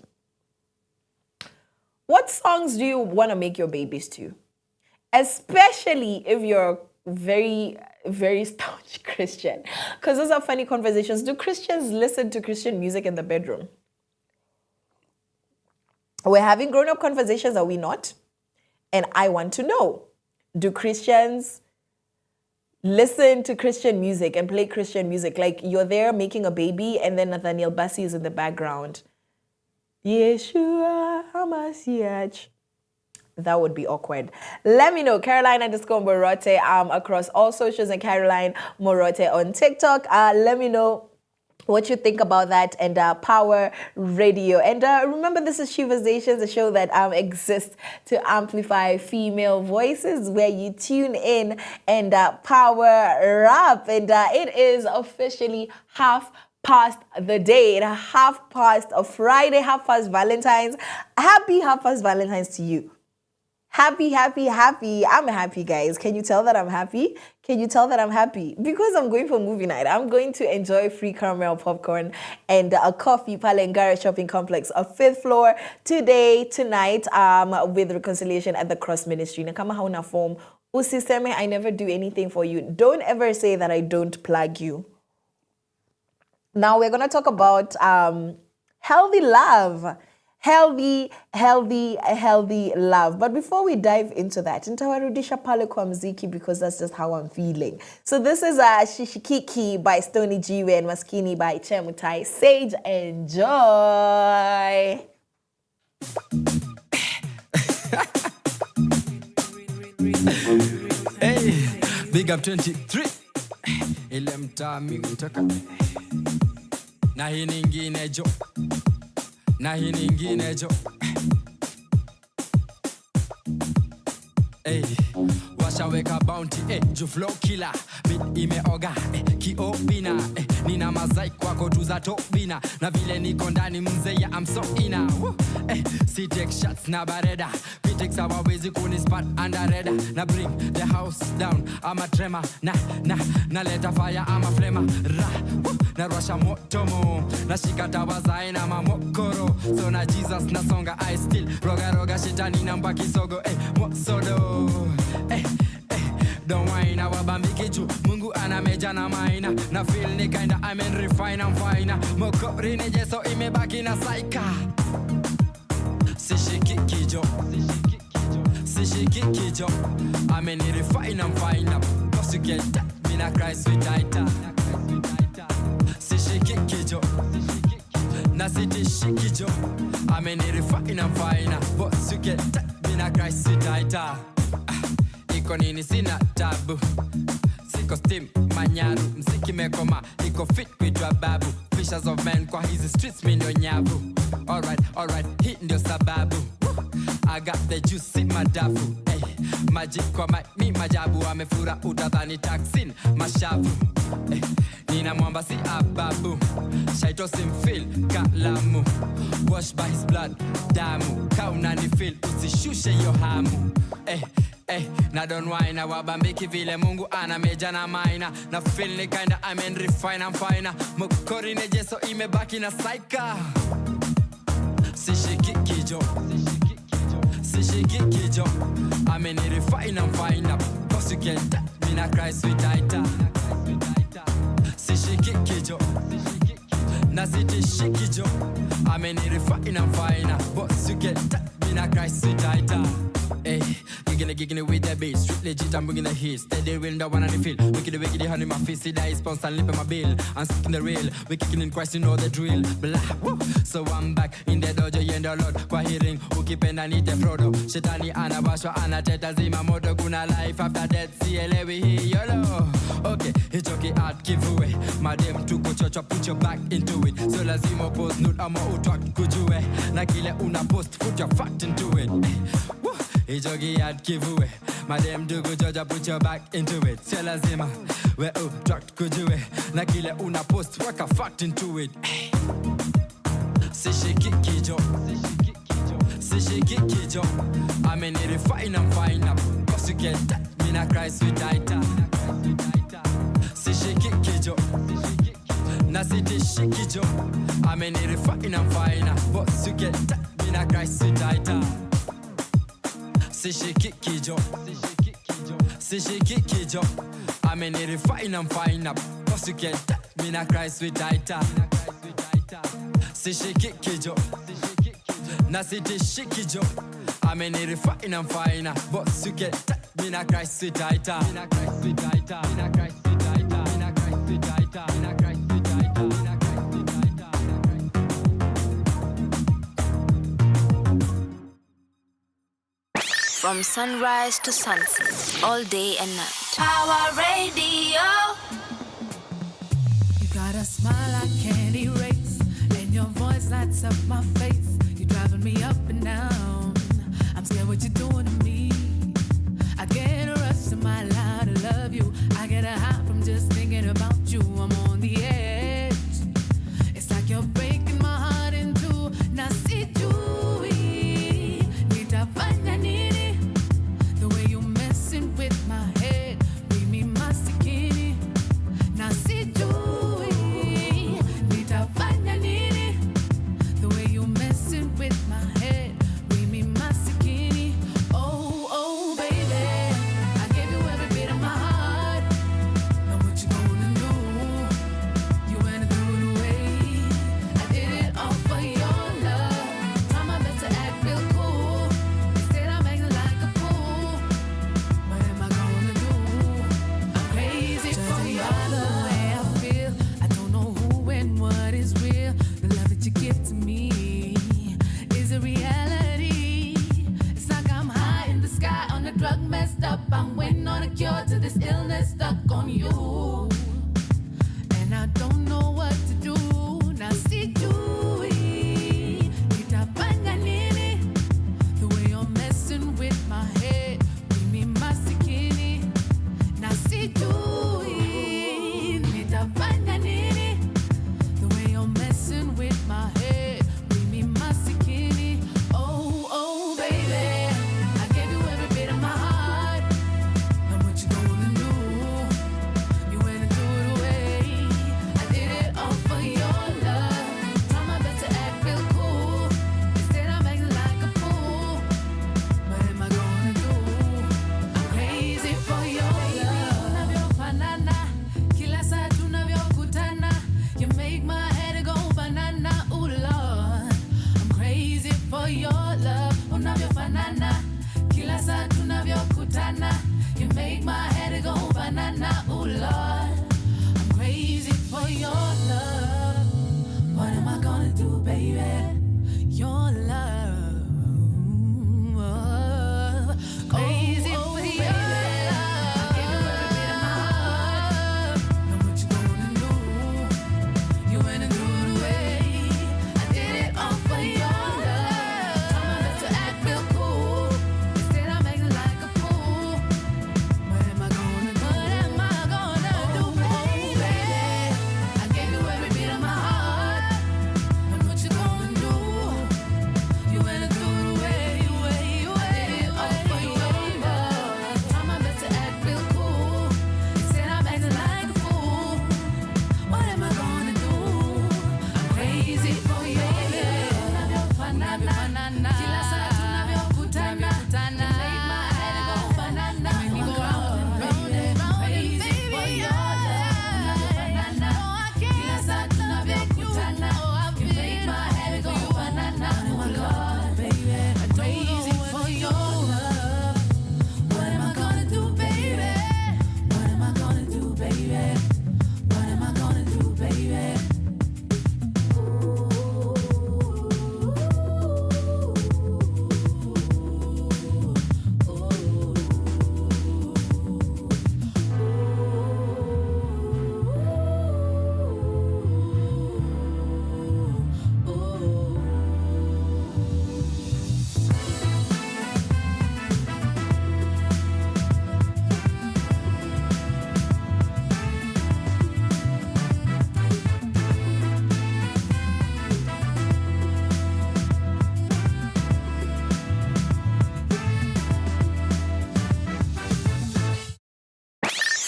E: What songs do you want to make your babies to? Especially if you're very, very staunch Christian. Because those are funny conversations. Do Christians listen to Christian music in the bedroom? We're having grown-up conversations, are we not? And I want to know, do Christians listen to Christian music and play Christian music? Like, you're there making a baby and then Nathaniel Bassey is in the background. Yeshua HaMashiach. That would be awkward. Let me know. Caroline_Murote across all socials, and Caroline Murote on TikTok. Let me know what you think about that, and Power Radio. And remember, this is Sheversations, a show that exists to amplify female voices, where you tune in and power up. And it is officially 1/2 the day, 1/2 of Friday, 1/2 Valentine's. Happy 1/2 Valentine's to you. Happy, happy, happy. I'm happy, guys. Can you tell that I'm happy? Can you tell that I'm happy? Because I'm going for movie night. I'm going to enjoy free caramel popcorn and a coffee Palengara Shopping Complex, a 5th floor, tonight, with Reconciliation at the Cross Ministry. Nakama hauna form. Usiseme, I never do anything for you. Don't ever say that I don't plug you. Now we're going to talk about healthy love. Healthy love. But before we dive into that, nitawarudisha pale kwa mziki, because that's just how I'm feeling. So this is Shishikiki by Stony Jiwe and Maskini by Chemutai. Sage, enjoy.
H: Hey, big up 23. Ile mtami utaka. Na hii nyingine jo. Na hii nyingine jo. Hey, washaweka bounty, ju flow killer. Beat imeoga, kiopina. Nina mazai kwako tuza topina. Na vile niko ndani mzeya I'm so ina. Si take shots na bareda. Critics hawawezi kunispot under radar. Na bring the house down, I'm a tremor. Na leta fire, I'm a flamer. Na rusha motomo. Na shikata wazai na mamokoro. So na Jesus na songa I still. Roga shetani na mbaki sogo. Mosodo. Don't whine, I wabambiki juu Mungu anameja na maina. Na feel ni kinda I'm in refine, I'm fine. Mokori ni jeso imebaki na saika. Sishiki kijo I'm in refine, I'm fine. Boss you get that, me na cry sweet tighter. Sishiki kijo na city shikijo I'm in refine, I'm fine. Boss you get that, me na cry sweet tighter. Iko nini sina tabu. Siko steam, manyaru. Mziki mekoma, iko fit kwa babu. Fishers of men kwa hizi streets mi ndio nyavu. Alright, hit ndio sababu. I got the juice in madafu. Magic kwa mi majabu. Amefura utadhani taxin, mashavu. Nina mwamba si ababu. Shaito simfil, kalamu. Washed by his blood, damu. Kauna ni feel, usishushe yo hamu. Na don't whine, na wabambiki vile Mungu anameja na maina. Na feel ni kinda I'm in refine, I'm fine. Mokori ne jeso imebaki na saika. Sishiki kijo I'm in refine, I'm fine. Boss you get that, me na cry sweet tighter. Sishiki kijo na city shikijo I'm in refine, I'm fine. Boss you get that, me na cry sweet tighter. Hey, gigging with the bass. Street legit, I'm bringing the hits. Steady real, the one on the field. Wicked, hand in my face. See that sponsor, lip in my bill. I'm sticking the rail. We kicking in Christ, you know the drill. Blah, woo. So I'm back in the dojo, in the Lord. Kwa hearing, who keep and I need the Frodo. Shetani, anabashwa, anateta, zima, moto, guna life. After that, CLA, we hear YOLO. Okay, it's okay, art, give away. Madam, to go church, put your back into it. So lazima post, note, I'm out, talk, could you way. Nakile, una post, put your fact into it. Woo. It's okay, I'd give away. Madam, do good judge, put your back into it. Sela zima, we track could you Nakile una post, work a fact into it. Sishikikijo, Sishikikijo. I'm in it fine and fine up. Cause you get that, me na cry sweet aita. Sishikikijo, Nasiti shikijo. I'm in it fine and fine up. But you get that, me na cry sweet aita. Sishikikijo, Sishikikijo. I'm in it fine and fine up. Cause you get that, me na cry sweet aita. Sishikikijo, Nasiti shikijo. I'm in it fine and fine, but you get that, me na cry sweet aita. Me na cry sweet aita, me na cry sweet aita, me na cry sweet aita, me na cry sweet aita, me na cry sweet aita.
D: From sunrise to sunset, all day and night. Power Radio.
F: You got a smile I can't erase, and your voice lights up my face. You're driving me up and down. I'm scared what you're doing to me. I get a rush in my life to love you. I get a high from just thinking about you. I'm on the edge. It's like you're breaking my heart in two. Now see you. Nitafanya nini? The way you messing with my head. Leave me masikini. Now see you. Nitafanya nini? The way you messing with my head. Leave me masikini. Oh, oh, baby. I gave you every bit of my heart. Now what you gonna do? You went and threw it away. I did it all for your love. Try my best to act real cool. Instead I'm acting like a fool. What am I gonna do? I'm crazy for you. The way I feel. I don't know who and what is real. The love that you give to me is a reality. It's like I'm high in the sky on a drug messed up. I'm waiting on a cure to this illness stuck on you. And I don't know what to do. Now see you. Nitafanya nini? The way you're messing with my head. Leave me masikini. Now see you. Nitafanya nini? The way you're messing with my head. Leave me masikini. Oh, oh, baby. I gave you every bit of my heart.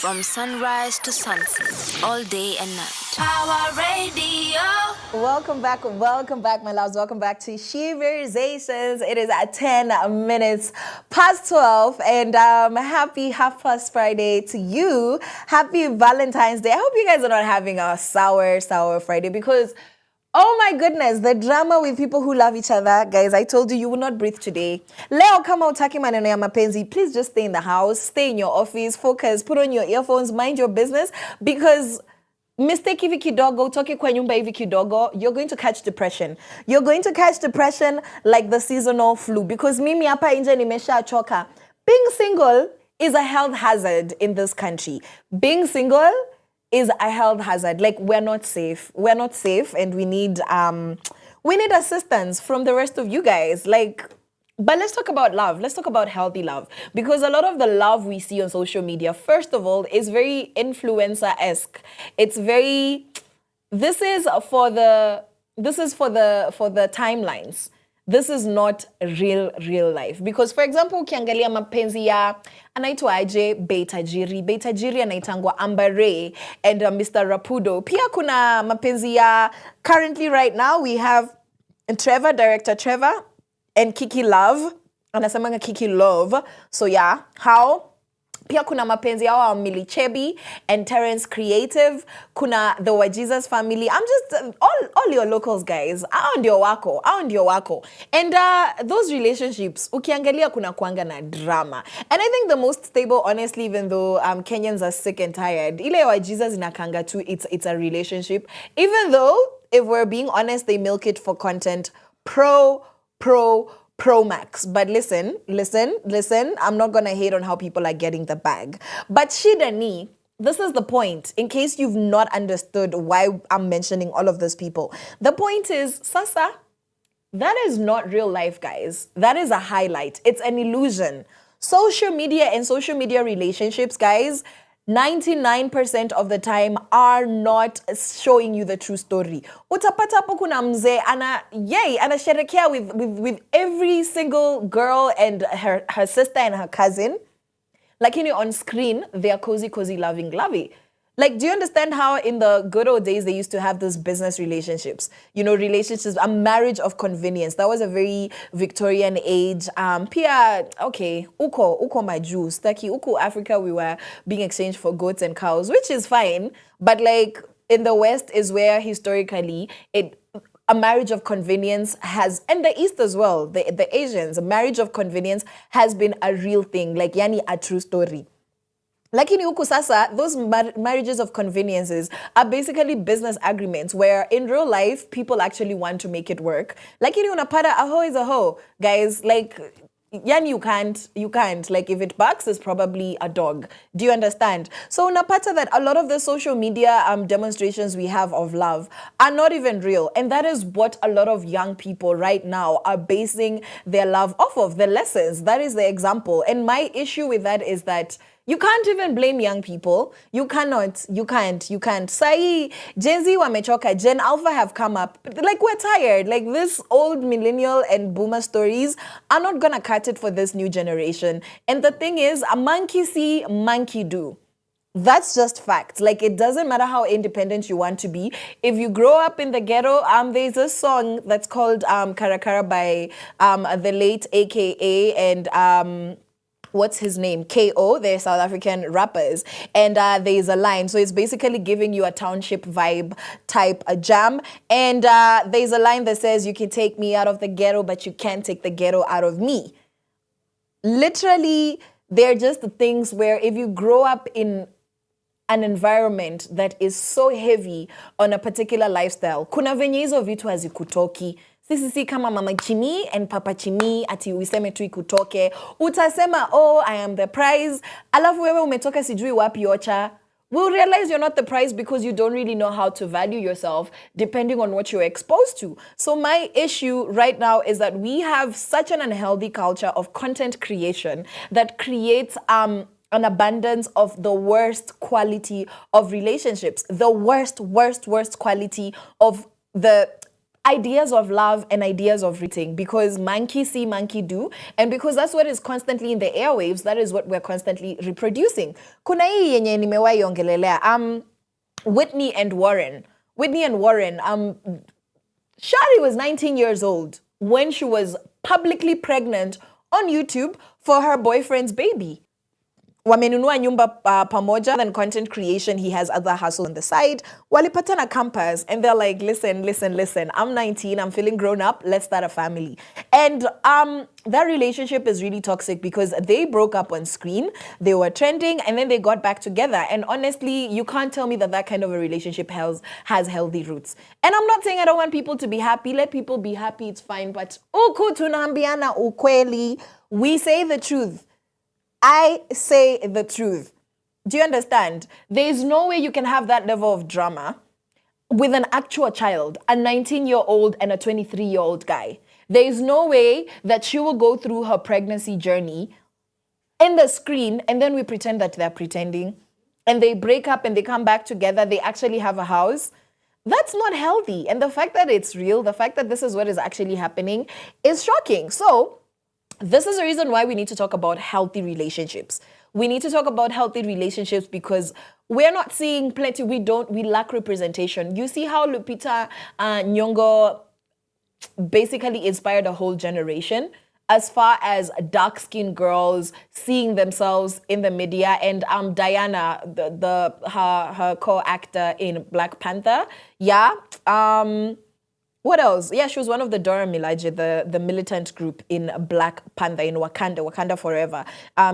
D: From sunrise to sunset, all day and night. Power Radio.
E: Welcome back, my loves. Welcome back to Sheversations. It is at 10 minutes past 12, and happy half past Friday to you. Happy Valentine's Day. I hope you guys are not having a sour Friday because, oh my goodness, the drama with people who love each other. Guys, I told you will not breathe today. Leo kama utaki maneno ya mapenzi, please just stay in the house, stay in your office, focus, put on your earphones, mind your business, because mistake hivi kidogo, utoke kwa nyumba hivi kidogo, you're going to catch depression. You're going to catch depression like the seasonal flu, because mimi hapa nje nimeshachoka. Being single is a health hazard in this country. Being single is a health hazard. Like, we're not safe, and we need assistance from the rest of you guys. But let's talk about love. Let's talk about healthy love, because a lot of the love we see on social media, first of all, is very influencer-esque. It's very, this is for the timelines. This is not real life. Because, for example, ukiangalia mapenzi ya anaitwa aje Beitajiri anaitangwa Amber Ray and Mr. Rapudo. Pia kuna mapenzi ya, currently right now we have director Trevor and Kiki Love. Anasemanga Kiki Love. So yeah, how? Pia kuna mapenzi yao Millie Chebi and Terrence Creative. Kuna the Wajiza's family. I'm just, all your locals, guys. Ao ndio wako. And those relationships, ukiangalia kuna kuanga na drama. And I think the most stable, honestly, even though Kenyans are sick and tired, ile Wajiza's inakanga too, it's a relationship. Even though, if we're being honest, they milk it for content. Pro Max. But listen, I'm not gonna hate on how people are getting the bag. But Shidani, this is the point, in case you've not understood why I'm mentioning all of those people. The point is, Sasa, that is not real life, guys. That is a highlight. It's an illusion. Social media and social media relationships, guys, 99% of the time are not showing you the true story. Utapata hapo kuna mzee anasherekea with every single girl and her sister and her cousin. Lakini on screen, they are cozy, lovey. Like, do you understand how in the good old days they used to have those business relationships? You know, relationships, a marriage of convenience. That was a very Victorian age. Pia, okay, uko maju. Staki, uko Africa, we were being exchanged for goats and cows, which is fine. But like in the West is where historically a marriage of convenience has, and the East as well, the Asians, a marriage of convenience has been a real thing, like yani a true story. Lakini huku sasa, those marriages of conveniences are basically business agreements where in real life, people actually want to make it work. Lakini unapata, a hoe is a hoe. Guys, like, yani you can't. Like, if it barks, it's probably a dog. Do you understand? So unapata that a lot of the social media demonstrations we have of love are not even real. And that is what a lot of young people right now are basing their love off of, the lessons. That is the example. And my issue with that is that you can't even blame young people. You can't. Sai, Gen Z wamechoka, Gen Alpha have come up. Like, we're tired. Like, this old millennial and boomer stories are not gonna cut it for this new generation. And the thing is, a monkey see, monkey do. That's just fact. Like, it doesn't matter how independent you want to be. If you grow up in the ghetto, there's a song that's called Karakara by the late AKA and what's his name? KO, they're South African rappers. And there's a line. So it's basically giving you a township vibe type a jam. And there's a line that says, you can take me out of the ghetto, but you can't take the ghetto out of me. Literally, they're just the things where if you grow up in an environment that is so heavy on a particular lifestyle, kuna venye hizo vitu hazikutoki. Sisi kama mama Chimi and papa Chimi ati useme tu ikutoke. Utasema, oh, I am the prize. Alafu wewe umetoka sijui wapi ocha. We'll realize you're not the prize because you don't really know how to value yourself depending on what you're exposed to. So my issue right now is that we have such an unhealthy culture of content creation that creates an abundance of the worst quality of relationships, the worst quality of the ideas of love and ideas of reading, because monkey see, monkey do, and because that's what is constantly in the airwaves, that is what we're constantly reproducing. Kuna hii yenye nimewahi ongelelea, Whitney and Warren. Shari was 19 years old when she was publicly pregnant on YouTube for her boyfriend's baby. Wamenunua nyumba pamoja, and content creation, he has other hustles on the side. Walipatana campus, and they're like, listen, I'm 19, I'm feeling grown up, let's start a family. And that relationship is really toxic because they broke up on screen, they were trending, and then they got back together. And honestly, you can't tell me that kind of a relationship has healthy roots. And I'm not saying I don't want people to be happy, let people be happy, it's fine, but uku tunaambiana ukweli, we say the truth. I say the truth. Do you understand? There is no way you can have that level of drama with an actual child, a 19-year-old and a 23-year-old guy. There is no way that she will go through her pregnancy journey in the screen and then we pretend that they're pretending and they break up and they come back together, they actually have a house. That's not healthy. And the fact that it's real, the fact that this is what is actually happening is shocking. So this is the reason why we need to talk about healthy relationships. We need to talk about healthy relationships because we're not seeing plenty. We lack representation. You see how Lupita Nyong'o basically inspired a whole generation as far as dark-skinned girls seeing themselves in the media, and Diana, her co-actor in Black Panther, what else? Yeah, she was one of the Dora Milaje, the militant group in Black Panther in Wakanda Forever.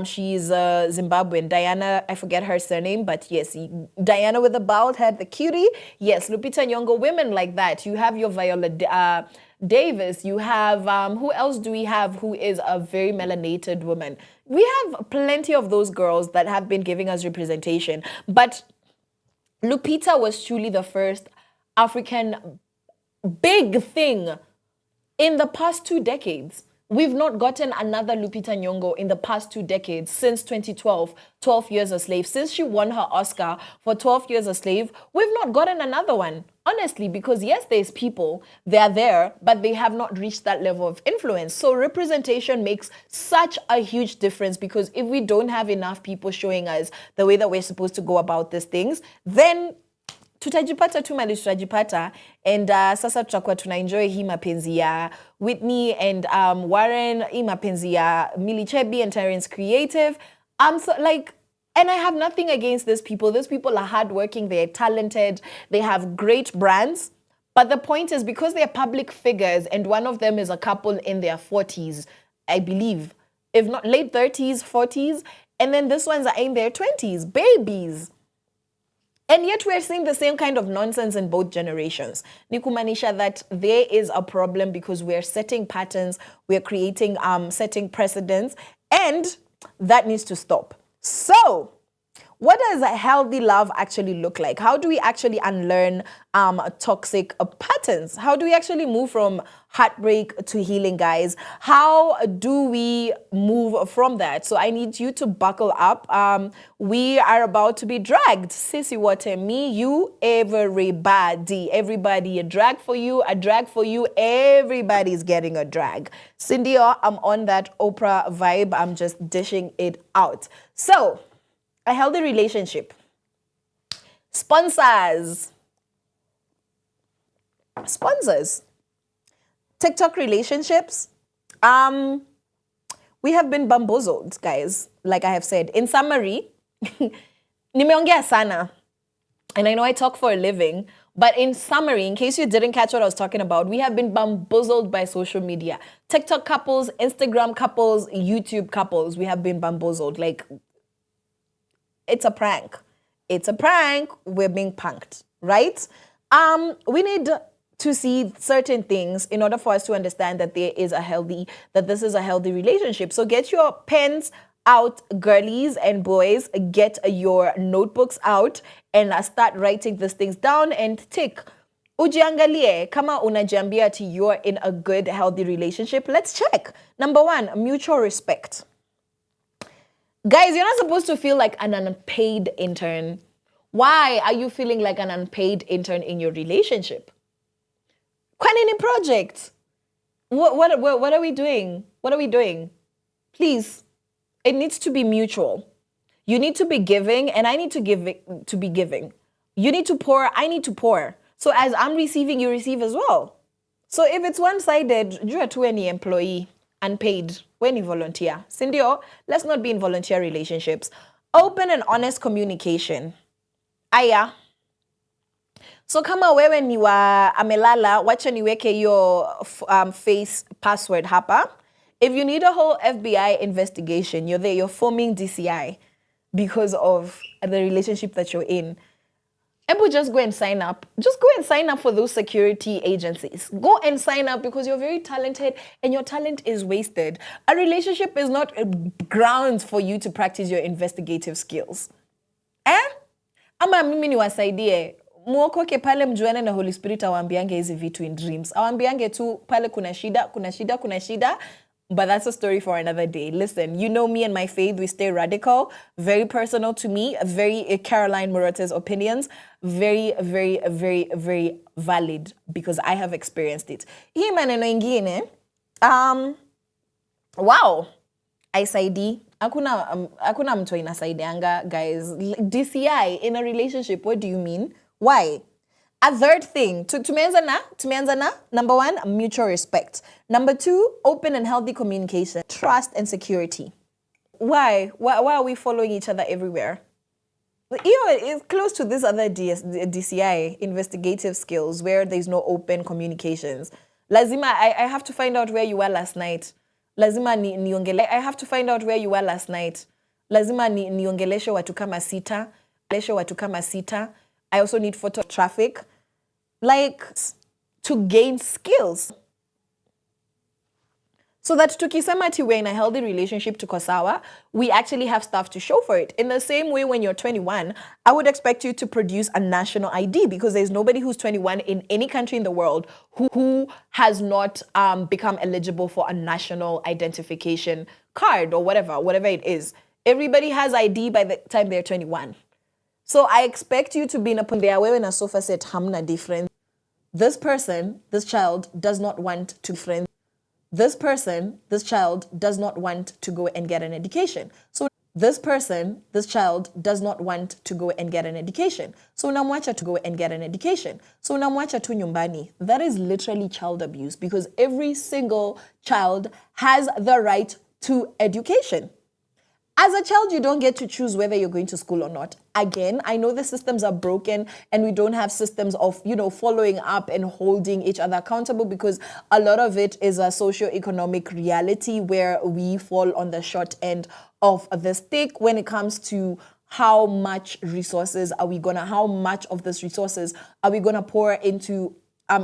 E: She's Zimbabwean. Diana, I forget her surname, but yes, Diana with the bald head, the cutie. Yes, Lupita Nyong'o, women like that. You have your Viola Davis. You have, who else do we have who is a very melanated woman? We have plenty of those girls that have been giving us representation. But Lupita was truly the first African big thing in the past 2 decades. We've not gotten another Lupita Nyong'o in the past 2 decades since 2012, 12 Years a Slave. Since she won her Oscar for 12 Years a Slave, we've not gotten another one. Honestly, because yes, there's people, they're there, but they have not reached that level of influence. So representation makes such a huge difference, because if we don't have enough people showing us the way that we're supposed to go about these things, then tutajipata tu mali tutajipata, and sasa tutakuwa tunaenjoy hii mapenzi ya Whitney and Warren, hii mapenzi ya Millie Chebby and Terrence Creative. And I have nothing against these people. These people are hardworking, they're talented, they have great brands. But the point is, because they're public figures, and one of them is a couple in their 40s, I believe, if not late 30s, 40s, and then this ones are in their 20s, babies. And yet we're seeing the same kind of nonsense in both generations. Nikumanisha that there is a problem because we're setting patterns, we're creating, setting precedents, and that needs to stop. So, what does a healthy love actually look like? How do we actually unlearn toxic patterns? How do we actually move from heartbreak to healing, guys? How do we move from that? So I need you to buckle up. We are about to be dragged. Sissy, what me, you, everybody. Everybody, a drag for you, a drag for you. Everybody's getting a drag. Cindy, I'm on that Oprah vibe. I'm just dishing it out. So, a healthy relationship. Sponsors. TikTok relationships. We have been bamboozled, guys. Like I have said. In summary, nimeongea sana. And I know I talk for a living. But in summary, in case you didn't catch what I was talking about, we have been bamboozled by social media. TikTok couples, Instagram couples, YouTube couples. We have been bamboozled. Like, it's a prank. It's a prank. We're being punked, right? We need to see certain things in order for us to understand that this is a healthy relationship. So get your pens out, girlies and boys. Get your notebooks out and start writing these things down and tick. Ujiangalie kama unajiambia ati you're in a good, healthy relationship. Let's check. Number 1, mutual respect. Guys, you're not supposed to feel like an unpaid intern. Why are you feeling like an unpaid intern in your relationship? Kwani any project. What are we doing? What are we doing? Please, it needs to be mutual. You need to be giving, and I need to be giving. You need to pour, I need to pour. So as I'm receiving, you receive as well. So if it's one-sided, you are to any employee, unpaid, when you volunteer. Sindio, let's not be in volunteer relationships. Open and honest communication. Aya. So kama wewe ni wa amelala, wacha niweke your face password hapa. If you need a whole FBI investigation, you're there, you're forming DCI because of the relationship that you're in. Ebu, just go and sign up. Just go and sign up for those security agencies. Go and sign up because you're very talented and your talent is wasted. A relationship is not a ground for you to practice your investigative skills. Ama mimi niwasaidie. Muokoke pale mjuane na Holy Spirit awambiange hizi vitu in dreams. Awambiange tu pale kuna shida. But that's a story for another day. Listen, you know me and my faith, we stay radical, very personal to me, very Caroline Murote's opinions, very, very, very, very valid because I have experienced it. Hii maneno ingine, wow, ISID, hakuna mtu inasaidianga, guys. DCI in a relationship, what do you mean? Why? A third thing, tumeanza na, number 1, mutual respect. Number 2, open and healthy communication, trust and security. Why are we following each other everywhere? You know, it's close to this other DCI, investigative skills, where there's no open communications. Lazima, I have to find out where you were last night. Lazima I have to find out where you were last night. Lazima niongeleshe watu kama sita. I also need photo traffic. Like, to gain skills. So that tukisema ati we're in a healthy relationship to Kosawa, we actually have stuff to show for it. In the same way, when you're 21, I would expect you to produce a national ID because there's nobody who's 21 in any country in the world who has not become eligible for a national identification card or whatever it is. Everybody has ID by the time they're 21. So I expect you to be in a there where when a sofa set hamna different. This child does not want to friend. This child does not want to go and get an education. So this child does not want to go and get an education. So unamwacha to go and get an education. So unamwacha tu nyumbani. That is literally child abuse because every single child has the right to education. As a child, you don't get to choose whether you're going to school or not. Again, I know the systems are broken and we don't have systems of, following up and holding each other accountable because a lot of it is a socio-economic reality where we fall on the short end of the stick when it comes to how much of this resources are we going to pour into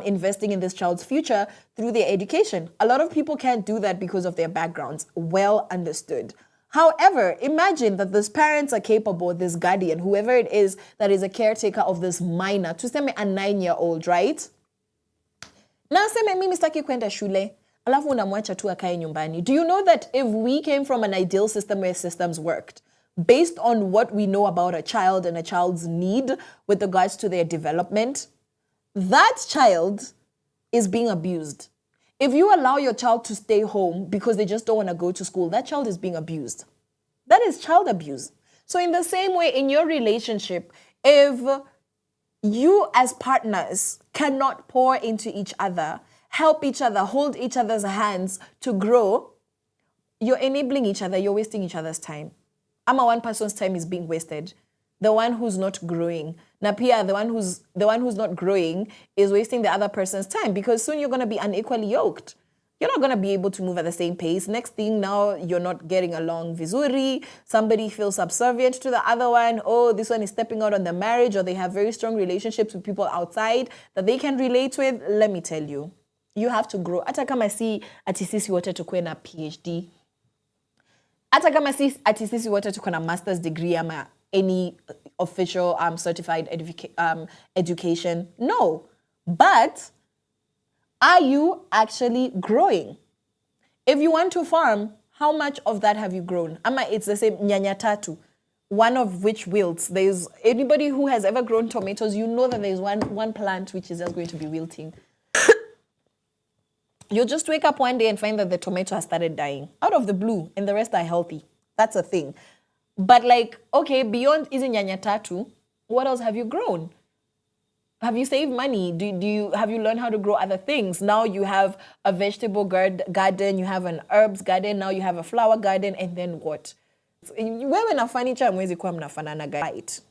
E: investing in this child's future through their education. A lot of people can't do that because of their backgrounds. Well understood. However, imagine that these parents are capable, this guardian, whoever it is that is a caretaker of this minor, to say me a 9-year-old, right? Na seme mimi sitaki kwenda shule, alafu unamwacha tu akae nyumbani. Do you know that if we came from an ideal system where systems worked, based on what we know about a child and a child's need with regards to their development, that child is being abused. If you allow your child to stay home because they just don't want to go to school, that child is being abused. That is child abuse. So in the same way, in your relationship, if you as partners cannot pour into each other, help each other, hold each other's hands to grow, you're enabling each other, you're wasting each other's time. One person's time is being wasted. The one who's not growing. Napia, the one who's not growing is wasting the other person's time because soon you're going to be unequally yoked. You're not going to be able to move at the same pace. Next thing, now you're not getting along vizuri. Somebody feels subservient to the other one. Oh, this one is stepping out on the marriage, or they have very strong relationships with people outside that they can relate with. Let me tell you, you have to grow. Hata kama si ati sisi wote tukue na PhD. Hata kama si ati sisi wote tukue na master's degree ama any official certified education. No. But are you actually growing? If you want to farm, how much of that have you grown? Ama it's the same nyanya tatu, one of which wilts. There's anybody who has ever grown tomatoes, you know that there's one plant which is just going to be wilting. You'll just wake up one day and find that the tomato has started dying out of the blue and the rest are healthy. That's a thing. But like, okay, beyond hizi nyanya tatu, what else have you grown? Have you saved money? Have you learned how to grow other things? Now you have a vegetable garden, you have an herbs garden, now you have a flower garden, and then what? Wewe na furniture mwezi kuwa mnafanana guys.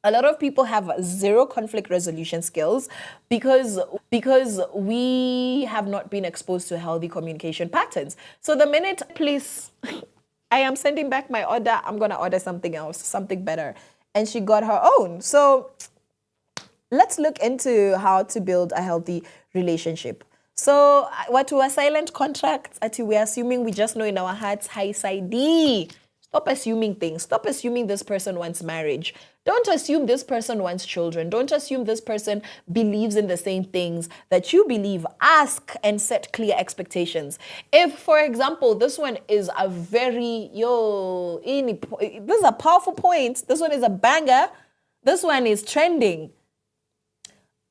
E: A lot of people have zero conflict resolution skills because we have not been exposed to healthy communication patterns. So the minute, please, I am sending back my order, I'm going to order something else, something better. And she got her own. So let's look into how to build a healthy relationship. So what were silent contracts? We're assuming we just know in our hearts, high side D. Stop assuming things. Stop assuming this person wants marriage. Don't assume this person wants children. Don't assume this person believes in the same things that you believe. Ask and set clear expectations. If, for example, this one is a very, this is a powerful point. This one is a banger. This one is trending.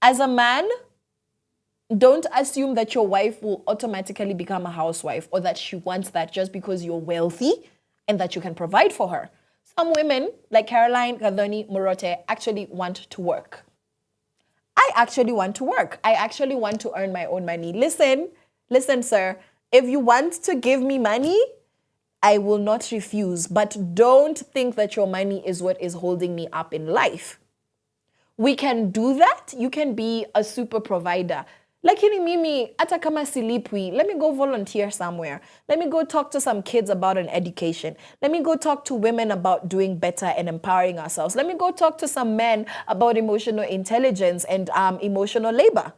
E: As a man, don't assume that your wife will automatically become a housewife or that she wants that just because you're wealthy and that you can provide for her. Some women, like Caroline, Gadoni, Murote, actually want to work. I actually want to work. I actually want to earn my own money. Listen, sir, if you want to give me money, I will not refuse. But don't think that your money is what is holding me up in life. We can do that. You can be a super provider. Lakini mimi, ata kama silipwi, let me go volunteer somewhere. Let me go talk to some kids about an education. Let me go talk to women about doing better and empowering ourselves. Let me go talk to some men about emotional intelligence and emotional labor.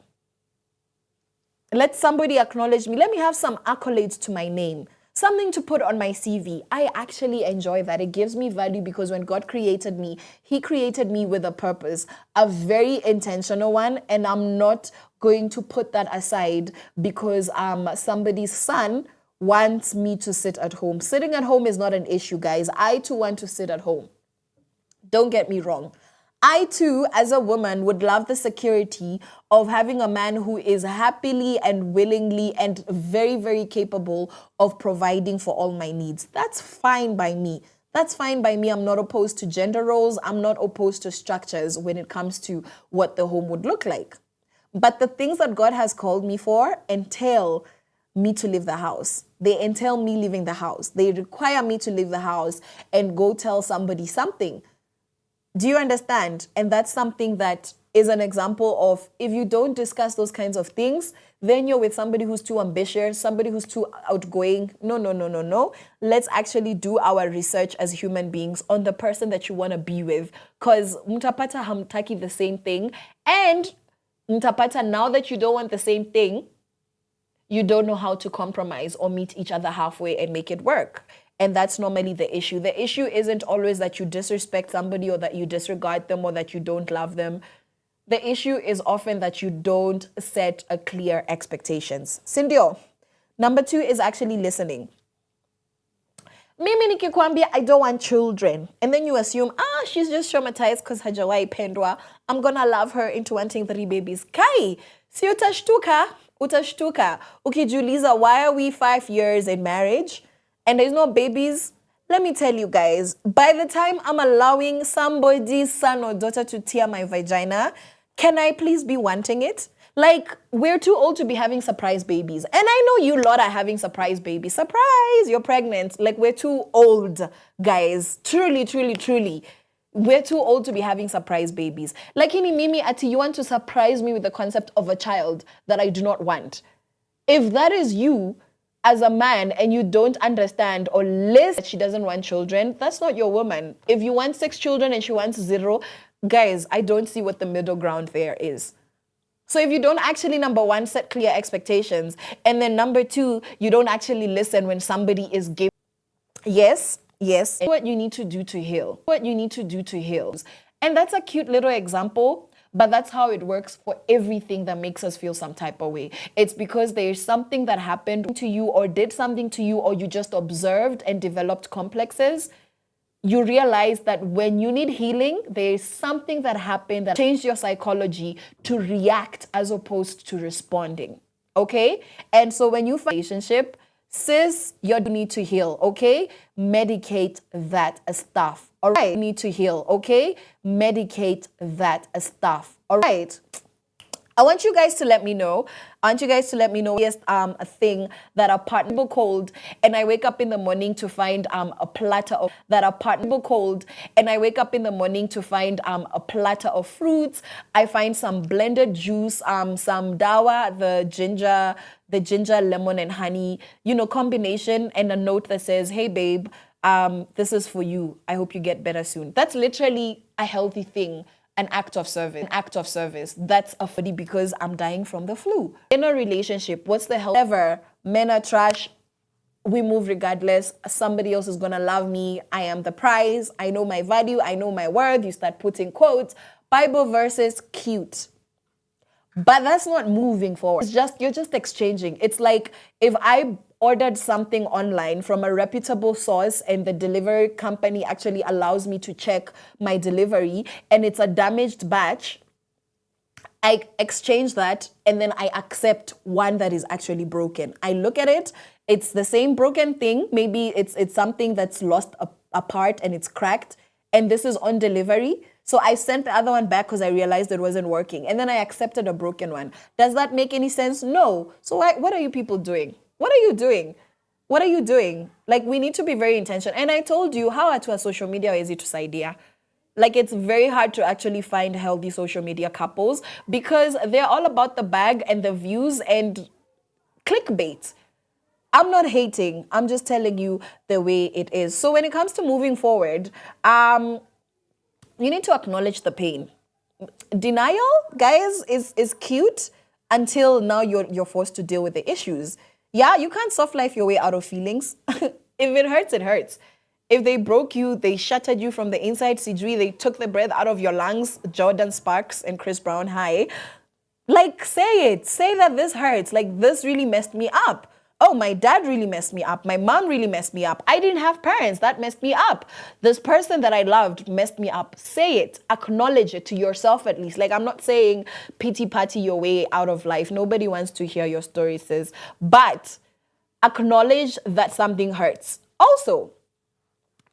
E: Let somebody acknowledge me. Let me have some accolades to my name. Something to put on my CV. I actually enjoy that. It gives me value because when God created me, He created me with a purpose, a very intentional one, and I'm not going to put that aside because somebody's son wants me to sit at home. Sitting at home is not an issue, guys. I too want to sit at home. Don't get me wrong. I too, as a woman, would love the security of having a man who is happily and willingly and very, very capable of providing for all my needs. That's fine by me. That's fine by me. I'm not opposed to gender roles. I'm not opposed to structures when it comes to what the home would look like. But the things that God has called me for entail me to leave the house. They entail me leaving the house. They require me to leave the house and go tell somebody something. Do you understand? And that's something that is an example of if you don't discuss those kinds of things, then you're with somebody who's too ambitious, somebody who's too outgoing. No. Let's actually do our research as human beings on the person that you want to be with. Because mtapata hamtaki the same thing. And mtapata, now that you don't want the same thing, you don't know how to compromise or meet each other halfway and make it work. And that's normally the issue. The issue isn't always that you disrespect somebody or that you disregard them or that you don't love them. The issue is often that you don't set a clear expectations. Sindio. Number 2 is actually listening. Mimi nikikwambia I don't want children. And then you assume, she's just traumatized because hajawai pendwa. I'm gonna love her into wanting 3 babies. Kai, si utashtuka. Ukijiuliza, why are we 5 years in marriage and there's no babies? Let me tell you guys, by the time I'm allowing somebody's son or daughter to tear my vagina, can I please be wanting it? Like, we're too old to be having surprise babies. And I know you lot are having surprise babies. Surprise, you're pregnant. Like, we're too old, guys. Truly. We're too old to be having surprise babies. Like, mimi ati, you want to surprise me with the concept of a child that I do not want. If that is you, as a man, and you don't understand or list that she doesn't want children, that's not your woman. If you want 6 children and she wants 0, guys, I don't see what the middle ground there is. So if you don't actually, number 1, set clear expectations, and then number 2, you don't actually listen when somebody is giving. Yes, what you need to do to heal. And that's a cute little example, but that's how it works for everything that makes us feel some type of way. It's because there's something that happened to you or did something to you, or you just observed and developed complexes. You realize that when you need healing, there's something that happened that changed your psychology to react as opposed to responding. okay? And so when you find a relationship, sis, you need to heal, okay? Medicate that stuff, all right? You need to heal, okay? Medicate that stuff, all right? I want you guys to let me know. Yes, a thing that a partner cold, and I wake up in the morning to find a platter of that a partner cold, and I wake up in the morning to find a platter of fruits. I find some blended juice, some dawa, the ginger, lemon, and honey, combination, and a note that says, "Hey, babe, this is for you. I hope you get better soon." That's literally a healthy thing. An act of service. That's a funny because I'm dying from the flu. In a relationship, what's the hell ever? Men are trash. We move regardless. Somebody else is gonna love me. I am the prize. I know my value. I know my worth. You start putting quotes. Bible verses, cute. But that's not moving forward. You're just exchanging. It's like if I ordered something online from a reputable source and the delivery company actually allows me to check my delivery and it's a damaged batch, I exchange that and then I accept one that is actually broken. I look at it, it's the same broken thing. Maybe it's something that's lost a part and it's cracked, and this is on delivery. So I sent the other one back because I realized it wasn't working. And then I accepted a broken one. Does that make any sense? No. So what are you people doing? What are you doing? What are you doing? Like, we need to be very intentional. And I told you, how to a social media is it to idea? Like, it's very hard to actually find healthy social media couples because they're all about the bag and the views and clickbait. I'm not hating. I'm just telling you the way it is. So when it comes to moving forward, you need to acknowledge the pain. Denial, guys, is cute until now you're forced to deal with the issues. Yeah, you can't soft life your way out of feelings. If it hurts, it hurts. If they broke you, they shattered you from the inside, Sidri, they took the breath out of your lungs, Jordan Sparks and Chris Brown high. Like, say it. Say that this hurts. Like, this really messed me up. Oh, my dad really messed me up. My mom really messed me up. I didn't have parents. That messed me up. This person that I loved messed me up. Say it. Acknowledge it to yourself at least. Like, I'm not saying pity party your way out of life. Nobody wants to hear your story, sis. But acknowledge that something hurts. Also,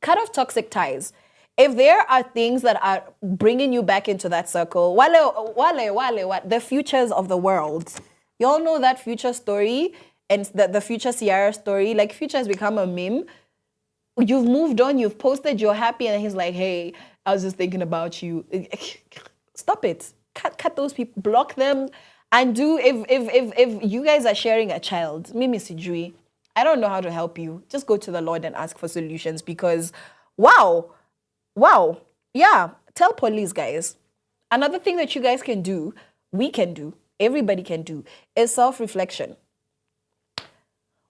E: cut off toxic ties. If there are things that are bringing you back into that circle, the futures of the world. You all know that future story and the future Ciara story. Like, future has become a meme. You've moved on, you've posted, you're happy, and he's like, hey, I was just thinking about you. Stop it. Cut those people, block them. And if you guys are sharing a child, Mimi Sijui, I don't know how to help you. Just go to the Lord and ask for solutions because, wow. Yeah, tell police, guys. Another thing that you guys can do, we can do, everybody can do, is self-reflection.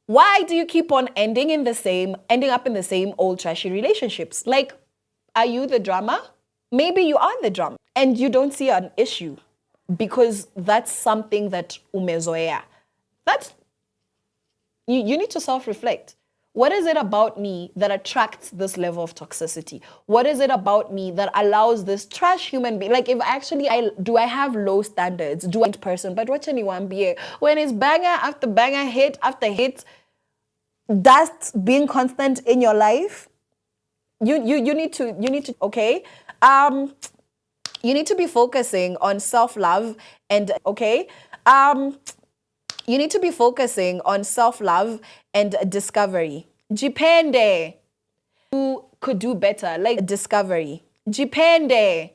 E: Why do you keep on ending up in the same old trashy relationships? Like, are you the drama? Maybe you are the drama and you don't see an issue because that's something that umezoea. You need to self-reflect. What is it about me that attracts this level of toxicity? What is it about me that allows this trash human being? Like, if actually do I have low standards? Do I person? But what anyone be when it's banger after banger, hit after hit, that's being constant in your life. You need to okay. You need to be focusing on self-love and okay. You need to be focusing on self-love and discovery. Jipende. You could do better. Like, discovery. Jipende.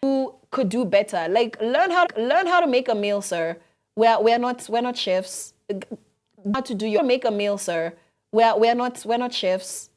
E: You could do better. Like, learn how to make a meal, sir. We're not chefs. How to do your make a meal, sir. We're not chefs.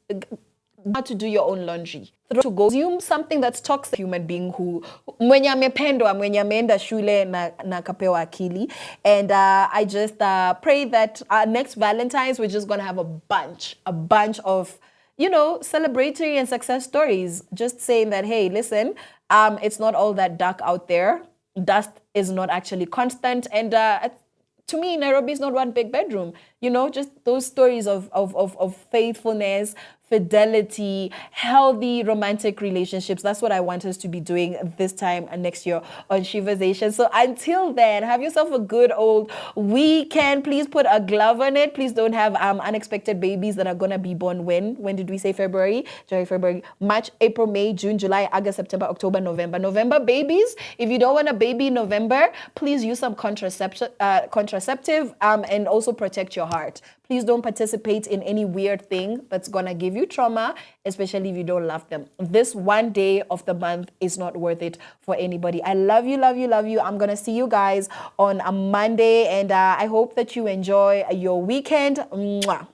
E: How to do your own laundry. To go assume something that's toxic human being who mwenye amependwa, mwenye ameenda shule na kapewa akili. And I just pray that next Valentine's we're just gonna have a bunch of, celebratory and success stories. Just saying that, hey, listen, it's not all that dark out there. Dust is not actually constant. And to me, Nairobi is not one big bedroom. You know, just those stories of faithfulness, fidelity, healthy romantic relationships. That's what I want us to be doing this time and next year on Sheversations. So until then, have yourself a good old weekend. Please put a glove on it. Please don't have unexpected babies that are gonna be born when? When did we say February? January, February, March, April, May, June, July, August, September, October, November. November babies. If you don't want a baby in November, please use some contraceptive and also protect your heart. Please don't participate in any weird thing that's gonna give you trauma, especially if you don't love them. This one day of the month is not worth it for anybody. I love you, love you, love you. I'm gonna see you guys on a Monday, and I hope that you enjoy your weekend. Mwah.